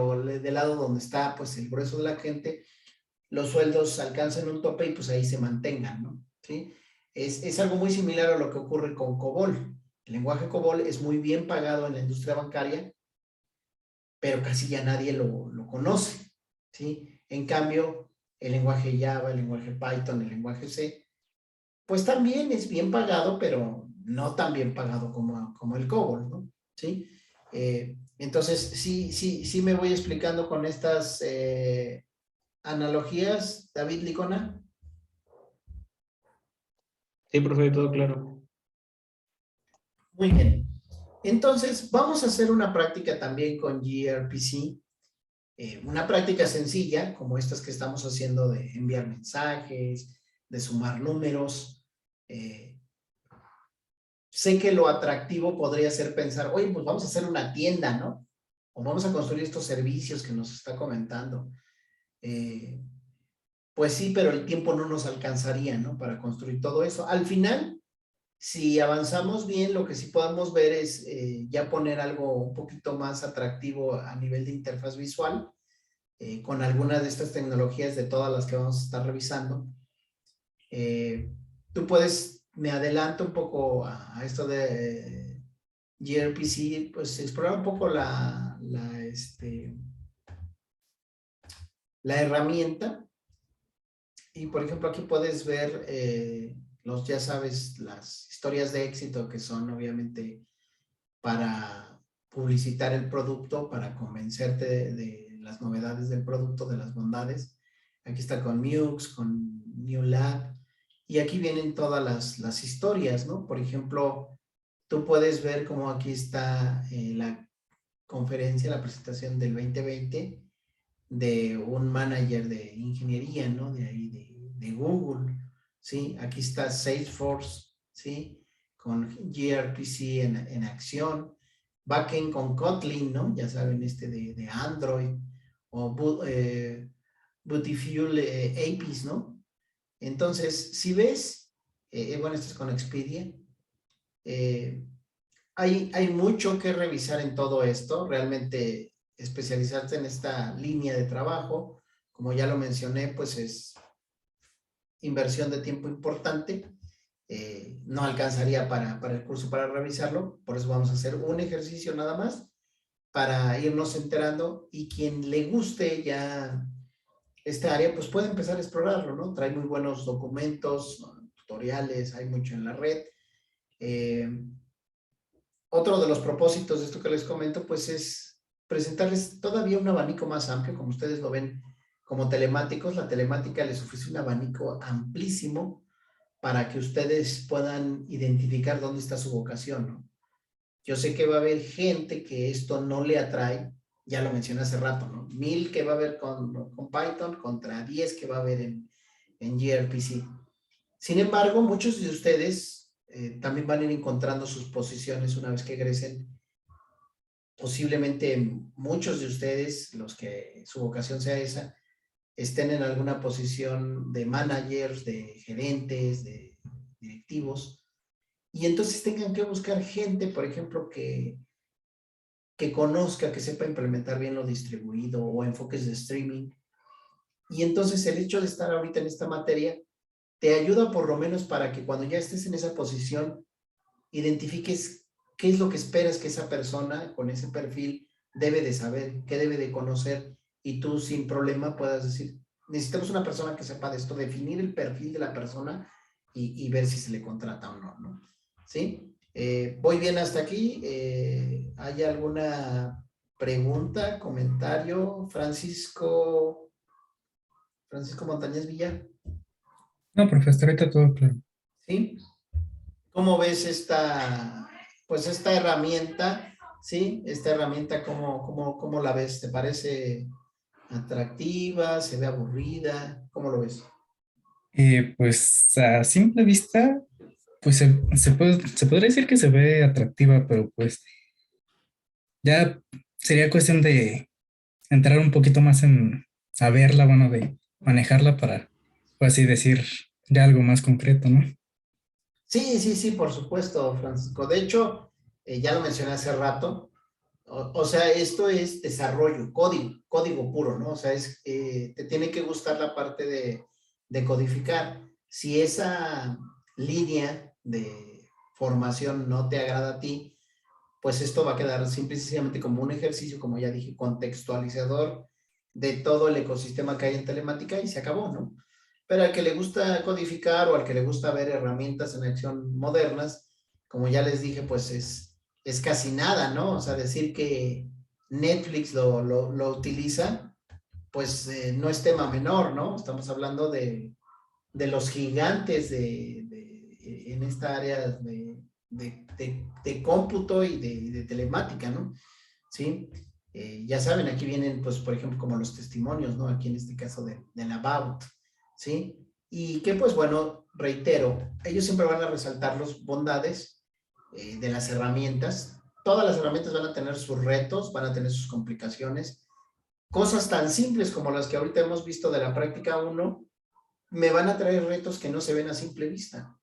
lado donde está pues el grueso de la gente, los sueldos alcancen un tope y pues ahí se mantengan, ¿no? ¿Sí? Es algo muy similar a lo que ocurre con COBOL. El lenguaje COBOL es muy bien pagado en la industria bancaria, pero casi ya nadie lo conoce, ¿sí? En cambio, el lenguaje Java, el lenguaje Python, el lenguaje C, pues también es bien pagado, pero no tan bien pagado como el COBOL, ¿no? ¿Sí? Entonces, sí me voy explicando con estas analogías, David Licona. Sí, profe, todo claro. Muy bien. Entonces, vamos a hacer una práctica también con gRPC. Una práctica sencilla, como estas que estamos haciendo de enviar mensajes, de sumar números. Sé que lo atractivo podría ser pensar, oye, pues vamos a hacer una tienda, ¿no? O vamos a construir estos servicios que nos está comentando. Pues sí, pero el tiempo no nos alcanzaría, ¿no? Para construir todo eso. Al final, si avanzamos bien, lo que sí podemos ver es ya poner algo un poquito más atractivo a nivel de interfaz visual, con algunas de estas tecnologías de todas las que vamos a estar revisando. Tú puedes, me adelanto un poco a esto de gRPC, pues explorar un poco la herramienta. Y por ejemplo, aquí puedes ver ya sabes, las historias de éxito que son obviamente para publicitar el producto, para convencerte de las novedades del producto, de las bondades. Aquí está con Mux, con New Lab, y aquí vienen todas las historias, ¿no? Por ejemplo, tú puedes ver cómo aquí está la conferencia, la presentación del 2020 de un manager de ingeniería, ¿no? De ahí, de Google, ¿sí? Aquí está Salesforce, ¿sí? Con gRPC en acción, backend con Kotlin, ¿no? Ya saben, de Android, o Beautiful APIs, ¿no? Entonces, si ves, bueno, esto es con Expedia, hay mucho que revisar en todo esto, realmente especializarte en esta línea de trabajo, como ya lo mencioné, pues es inversión de tiempo importante, no alcanzaría para el curso para revisarlo, por eso vamos a hacer un ejercicio nada más para irnos enterando, y quien le guste ya esta área, pues puede empezar a explorarlo, ¿no? Trae muy buenos documentos, tutoriales, hay mucho en la red. Otro de los propósitos de esto que les comento, pues es presentarles todavía un abanico más amplio, como ustedes lo ven como telemáticos. La telemática les ofrece un abanico amplísimo para que ustedes puedan identificar dónde está su vocación, ¿no? Yo sé que va a haber gente que esto no le atrae, ya lo mencioné hace rato, ¿no? 1000 que va a haber con Python contra 10 que va a haber en gRPC. Sin embargo, muchos de ustedes también van a ir encontrando sus posiciones una vez que egresen. Posiblemente muchos de ustedes, los que su vocación sea esa, estén en alguna posición de managers, de gerentes, de directivos, y entonces tengan que buscar gente, por ejemplo, que conozca, que sepa implementar bien lo distribuido o enfoques de streaming. Y entonces el hecho de estar ahorita en esta materia te ayuda por lo menos para que cuando ya estés en esa posición, identifiques qué es lo que esperas que esa persona con ese perfil debe de saber, qué debe de conocer, y tú sin problema puedas decir, necesitamos una persona que sepa de esto, definir el perfil de la persona y ver si se le contrata o no, ¿no? ¿Sí? Voy bien hasta aquí. ¿Hay alguna pregunta, comentario? Francisco Montañez Villar. No, profe, hasta ahorita todo claro. ¿Sí? ¿Cómo ves pues esta herramienta? ¿Sí? Esta herramienta, ¿cómo la ves? ¿Te parece atractiva? ¿Se ve aburrida? ¿Cómo lo ves? Pues a simple vista, pues se podría decir que se ve atractiva, pero pues ya sería cuestión de entrar un poquito más en a verla, bueno, de manejarla para, pues así decir, ya algo más concreto, ¿no? Sí, por supuesto, Francisco. De hecho, ya lo mencioné hace rato. O sea, esto es desarrollo, código puro, ¿no? O sea, te tiene que gustar la parte de codificar. Si esa línea de formación no te agrada a ti, pues esto va a quedar simple y sencillamente como un ejercicio, como ya dije, contextualizador de todo el ecosistema que hay en telemática, y se acabó, ¿no? Pero al que le gusta codificar o al que le gusta ver herramientas en acción modernas, como ya les dije, pues es casi nada, ¿no? O sea, decir que Netflix lo utiliza, pues no es tema menor, ¿no? Estamos hablando de los gigantes en esta área de cómputo y de telemática, ¿no? ¿Sí? Ya saben, aquí vienen, pues, por ejemplo, como los testimonios, ¿no? Aquí en este caso del About, ¿sí? Y que, pues, bueno, reitero, ellos siempre van a resaltar las bondades de las herramientas. Todas las herramientas van a tener sus retos, van a tener sus complicaciones. Cosas tan simples como las que ahorita hemos visto de la práctica 1, me van a traer retos que no se ven a simple vista.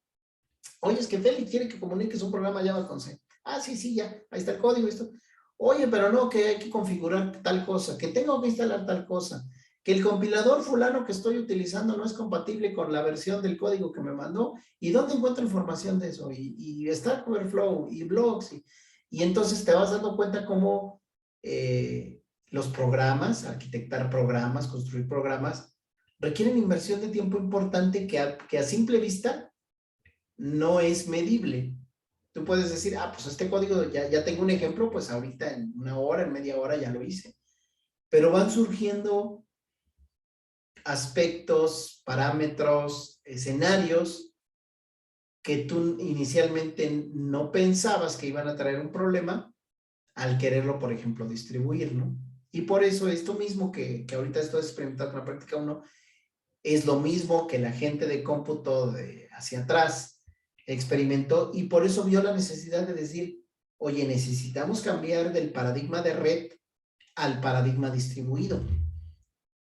Oye, es que Félix quiere que comuniques un programa Java con C. Ah, sí, ya, ahí está el código, esto. Oye, pero no, que hay que configurar tal cosa, que tengo que instalar tal cosa, que el compilador fulano que estoy utilizando no es compatible con la versión del código que me mandó. ¿Y dónde encuentro información de eso? Y Stack Overflow y blogs. Y entonces te vas dando cuenta cómo los programas, arquitectar programas, construir programas, requieren inversión de tiempo importante que a simple vista no es medible. Tú puedes decir, pues este código ya tengo un ejemplo, pues ahorita en una hora, en media hora ya lo hice. pero van surgiendo aspectos, parámetros, escenarios que tú inicialmente no pensabas que iban a traer un problema al quererlo, por ejemplo, distribuir, ¿no? Y por eso esto mismo que ahorita estoy experimentando con la práctica 1 es lo mismo que la gente de cómputo de hacia atrás experimentó, y por eso vio la necesidad de decir, oye, necesitamos cambiar del paradigma de red al paradigma distribuido.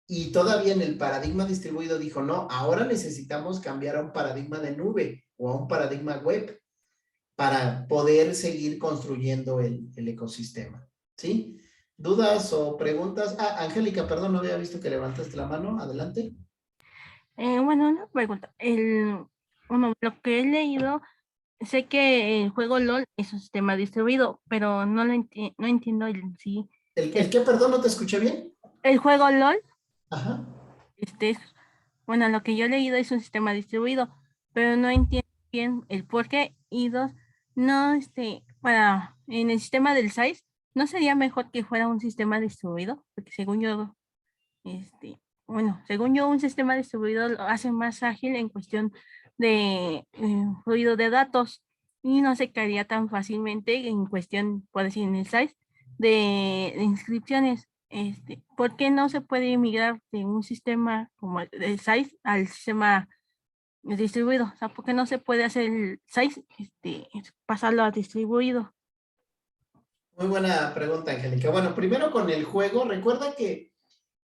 Y todavía en el paradigma distribuido dijo, no, ahora necesitamos cambiar a un paradigma de nube o a un paradigma web para poder seguir construyendo el ecosistema, ¿sí? ¿Dudas o preguntas? Ah, Angélica, perdón, no había visto que levantaste la mano. Adelante. Bueno, una pregunta. Bueno, lo que he leído, sé que el juego LOL es un sistema distribuido, pero no no entiendo sí. ¿El qué, perdón, no te escuché bien? El juego LOL, Ajá. bueno, lo que yo he leído es un sistema distribuido, pero no entiendo bien el por qué. Y dos, no, en el sistema del SAIS, ¿no sería mejor que fuera un sistema distribuido? Porque según yo, según yo, un sistema distribuido lo hace más ágil en cuestión de fluido de datos y no se caería tan fácilmente en cuestión, por decir, en el SAIS, de inscripciones. ¿Por qué no se puede migrar de un sistema como el SAIS al sistema distribuido? O sea, ¿por qué no se puede hacer el SAIS, pasarlo a distribuido? Muy buena pregunta, Angélica. Bueno, primero con el juego, recuerda que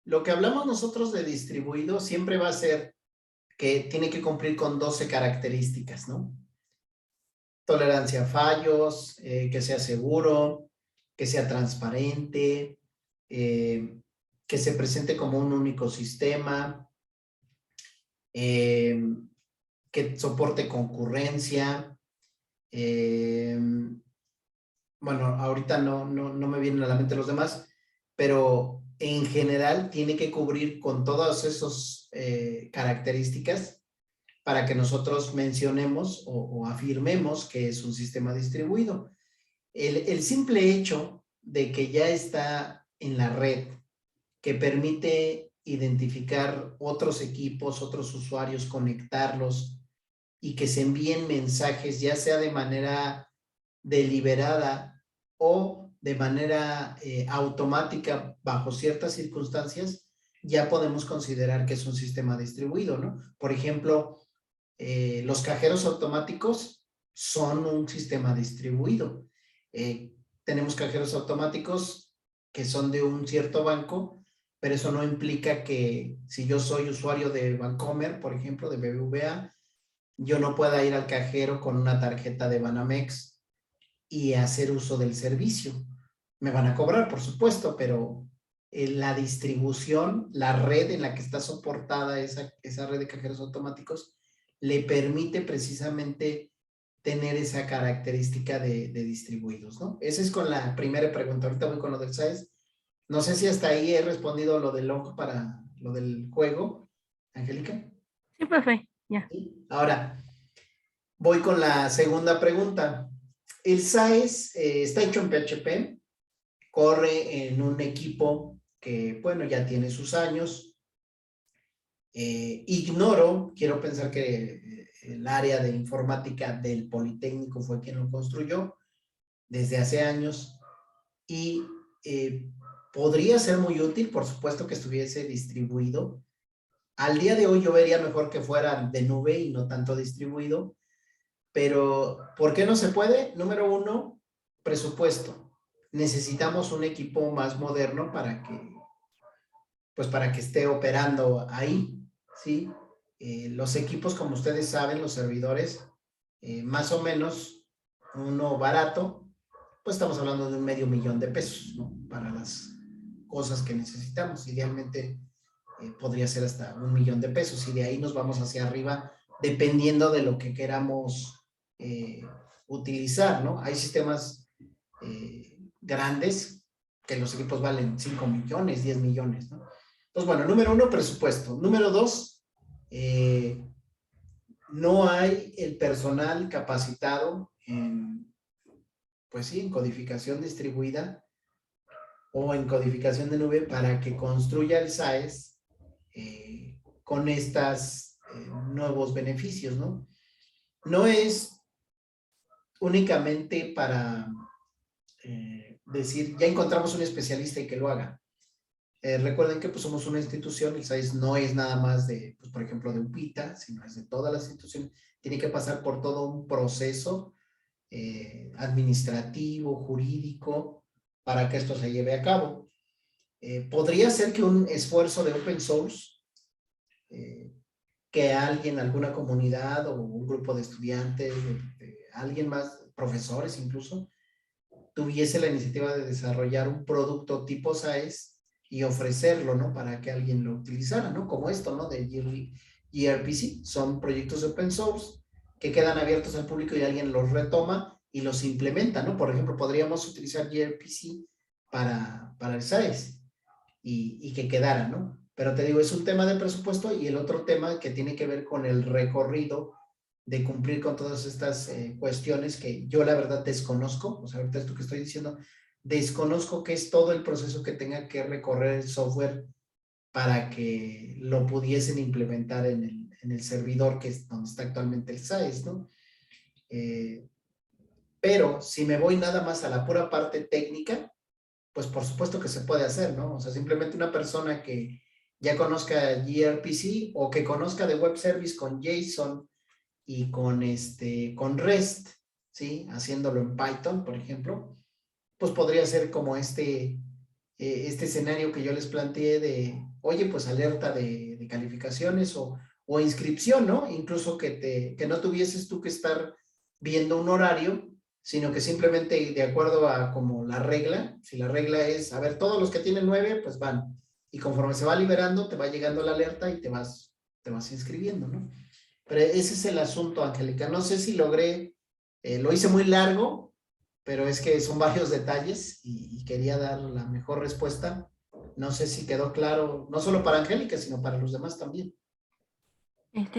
lo que hablamos nosotros de distribuido siempre va a ser que tiene que cumplir con 12 características, ¿no? Tolerancia a fallos, que sea seguro, que sea transparente, que se presente como un único sistema, que soporte concurrencia. Bueno, ahorita no me vienen a la mente los demás, pero en general tiene que cubrir con todas esas características para que nosotros mencionemos o afirmemos que es un sistema distribuido. El simple hecho de que ya está en la red, que permite identificar otros equipos, otros usuarios, conectarlos y que se envíen mensajes, ya sea de manera deliberada o de manera automática bajo ciertas circunstancias, ya podemos considerar que es un sistema distribuido, ¿no? Por ejemplo, los cajeros automáticos son un sistema distribuido. Tenemos cajeros automáticos que son de un cierto banco, pero eso no implica que si yo soy usuario de Bancomer, por ejemplo, de BBVA, yo no pueda ir al cajero con una tarjeta de Banamex y hacer uso del servicio. Me van a cobrar, por supuesto, pero la distribución, la red en la que está soportada esa red de cajeros automáticos, le permite precisamente tener esa característica de distribuidos, ¿no? Esa es con la primera pregunta. Ahorita voy con lo del SAES. No sé si hasta ahí he respondido lo del log para lo del juego, Angélica. Sí, profe, ya. ¿Sí? Ahora, voy con la segunda pregunta. El SAES está hecho en PHP, corre en un equipo que, bueno, ya tiene sus años. Quiero pensar que el área de informática del Politécnico fue quien lo construyó desde hace años y podría ser muy útil, por supuesto, que estuviese distribuido. Al día de hoy yo vería mejor que fuera de nube y no tanto distribuido, pero ¿por qué no se puede? Número uno, presupuesto. Necesitamos un equipo más moderno para que esté operando ahí, ¿sí? Los equipos, como ustedes saben, los servidores, más o menos uno barato, pues estamos hablando de $500,000, ¿no? Para las cosas que necesitamos. Idealmente podría ser hasta $1,000,000 y de ahí nos vamos hacia arriba dependiendo de lo que queramos utilizar, ¿no? Hay sistemas grandes que los equipos valen 5 millones, 10 millones, ¿no? Entonces, bueno, número uno, presupuesto. Número dos, no hay el personal capacitado en, pues sí, en codificación distribuida o en codificación de nube para que construya el SAES con estos nuevos beneficios, ¿no? No es únicamente para decir, ya encontramos un especialista y que lo haga. Recuerden que pues, somos una institución, el SAES no es nada más de, pues, por ejemplo, de UPITA, sino es de todas las instituciones. Tiene que pasar por todo un proceso administrativo, jurídico, para que esto se lleve a cabo. Podría ser que un esfuerzo de open source, que alguien, alguna comunidad o un grupo de estudiantes, alguien más, profesores incluso, tuviese la iniciativa de desarrollar un producto tipo SAES y ofrecerlo, ¿no? Para que alguien lo utilizara, ¿no? Como esto, ¿no? De gRPC. Son proyectos de open source que quedan abiertos al público y alguien los retoma y los implementa, ¿no? Por ejemplo, podríamos utilizar gRPC para el SAES y que quedara, ¿no? Pero te digo, es un tema de presupuesto y el otro tema que tiene que ver con el recorrido de cumplir con todas estas cuestiones que yo la verdad desconozco, o sea, ahorita esto que estoy diciendo, desconozco qué es todo el proceso que tenga que recorrer el software para que lo pudiesen implementar en el servidor que es donde está actualmente el SAES, ¿no? Pero si me voy nada más a la pura parte técnica, pues por supuesto que se puede hacer, ¿no? O sea, simplemente una persona que ya conozca gRPC o que conozca de web service con JSON y con REST, ¿sí? Haciéndolo en Python, por ejemplo, pues podría ser como este escenario que yo les planteé de, oye, pues alerta de calificaciones o inscripción, ¿no? Incluso que no tuvieses tú que estar viendo un horario, sino que simplemente de acuerdo a como la regla, si la regla es, a ver, todos los que tienen 9, pues van. Y conforme se va liberando, te va llegando la alerta y te vas inscribiendo, ¿no? Pero ese es el asunto, Angélica. No sé si logré, lo hice muy largo, pero es que son varios detalles y quería dar la mejor respuesta. No sé si quedó claro, no solo para Angélica, sino para los demás también.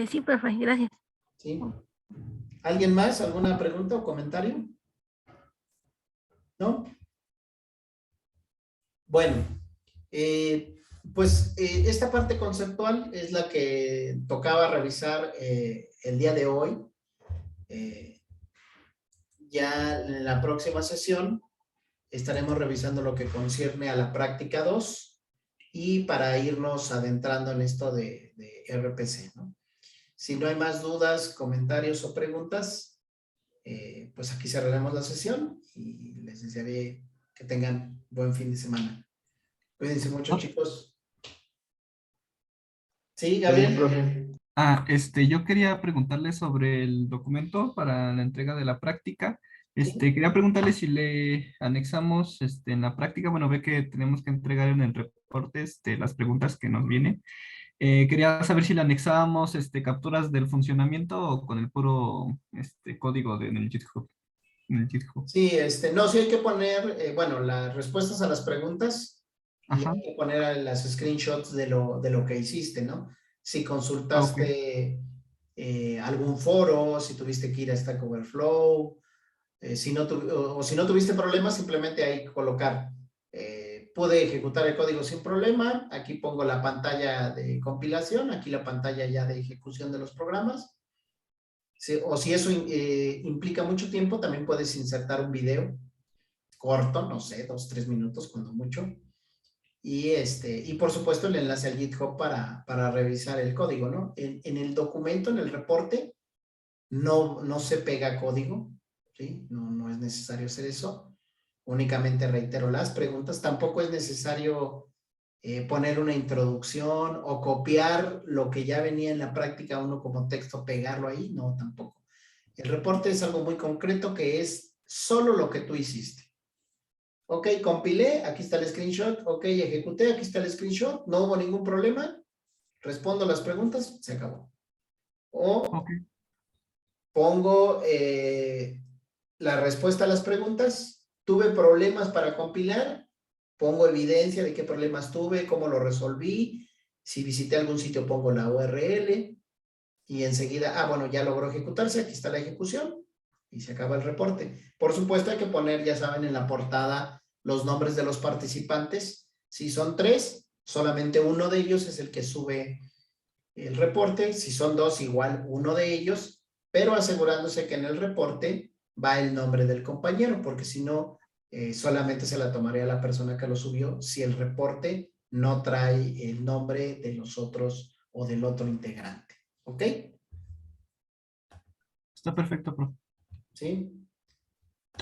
Sí, profe, gracias. ¿Sí? ¿Alguien más? ¿Alguna pregunta o comentario? ¿No? Bueno, pues esta parte conceptual es la que tocaba revisar el día de hoy. Ya en la próxima sesión estaremos revisando lo que concierne a la práctica 2 y para irnos adentrando en esto de RPC, ¿no? Si no hay más dudas, comentarios o preguntas, pues aquí cerraremos la sesión y les desearé que tengan buen fin de semana. Cuídense mucho, chicos. Sí, Gracias, Gabriel. profe. Yo quería preguntarle sobre el documento para la entrega de la práctica. Sí. Quería preguntarle si le anexamos en la práctica, bueno, ve que tenemos que entregar en el reporte las preguntas que nos vienen. Quería saber si le anexábamos capturas del funcionamiento o con el puro código en el GitHub. Sí, no, sí hay que poner, bueno, las respuestas a las preguntas y Ajá, hay que poner las screenshots de lo que hiciste, ¿no? Si ok. consultaste algún foro, si tuviste que ir a Stack Overflow, si no tuviste problemas, simplemente hay que colocar, pude ejecutar el código sin problema, aquí pongo la pantalla de compilación, aquí la pantalla ya de ejecución de los programas. Sí, o si eso implica mucho tiempo, también puedes insertar un video corto, no sé, 2, 3 minutos, cuando mucho. Y por supuesto el enlace al GitHub para revisar el código, ¿no? En el documento, en el reporte, no se pega código, ¿sí? No es necesario hacer eso. Únicamente reitero las preguntas. Tampoco es necesario poner una introducción o copiar lo que ya venía en la práctica uno como texto, pegarlo ahí, no, tampoco. El reporte es algo muy concreto que es solo lo que tú hiciste. Ok, compilé, aquí está el screenshot, ok, ejecuté, aquí está el screenshot, no hubo ningún problema, respondo las preguntas, se acabó. O Ok. pongo la respuesta a las preguntas, tuve problemas para compilar, pongo evidencia de qué problemas tuve, cómo lo resolví, si visité algún sitio pongo la URL y enseguida, bueno, ya logró ejecutarse, aquí está la ejecución y se acaba el reporte. Por supuesto hay que poner, ya saben, en la portada los nombres de los participantes. Si son 3, solamente uno de ellos es el que sube el reporte. Si son 2, igual uno de ellos, pero asegurándose que en el reporte va el nombre del compañero, porque si no, solamente se la tomaría la persona que lo subió si el reporte no trae el nombre de los otros o del otro integrante. ¿Ok? Está perfecto, profe. ¿Sí?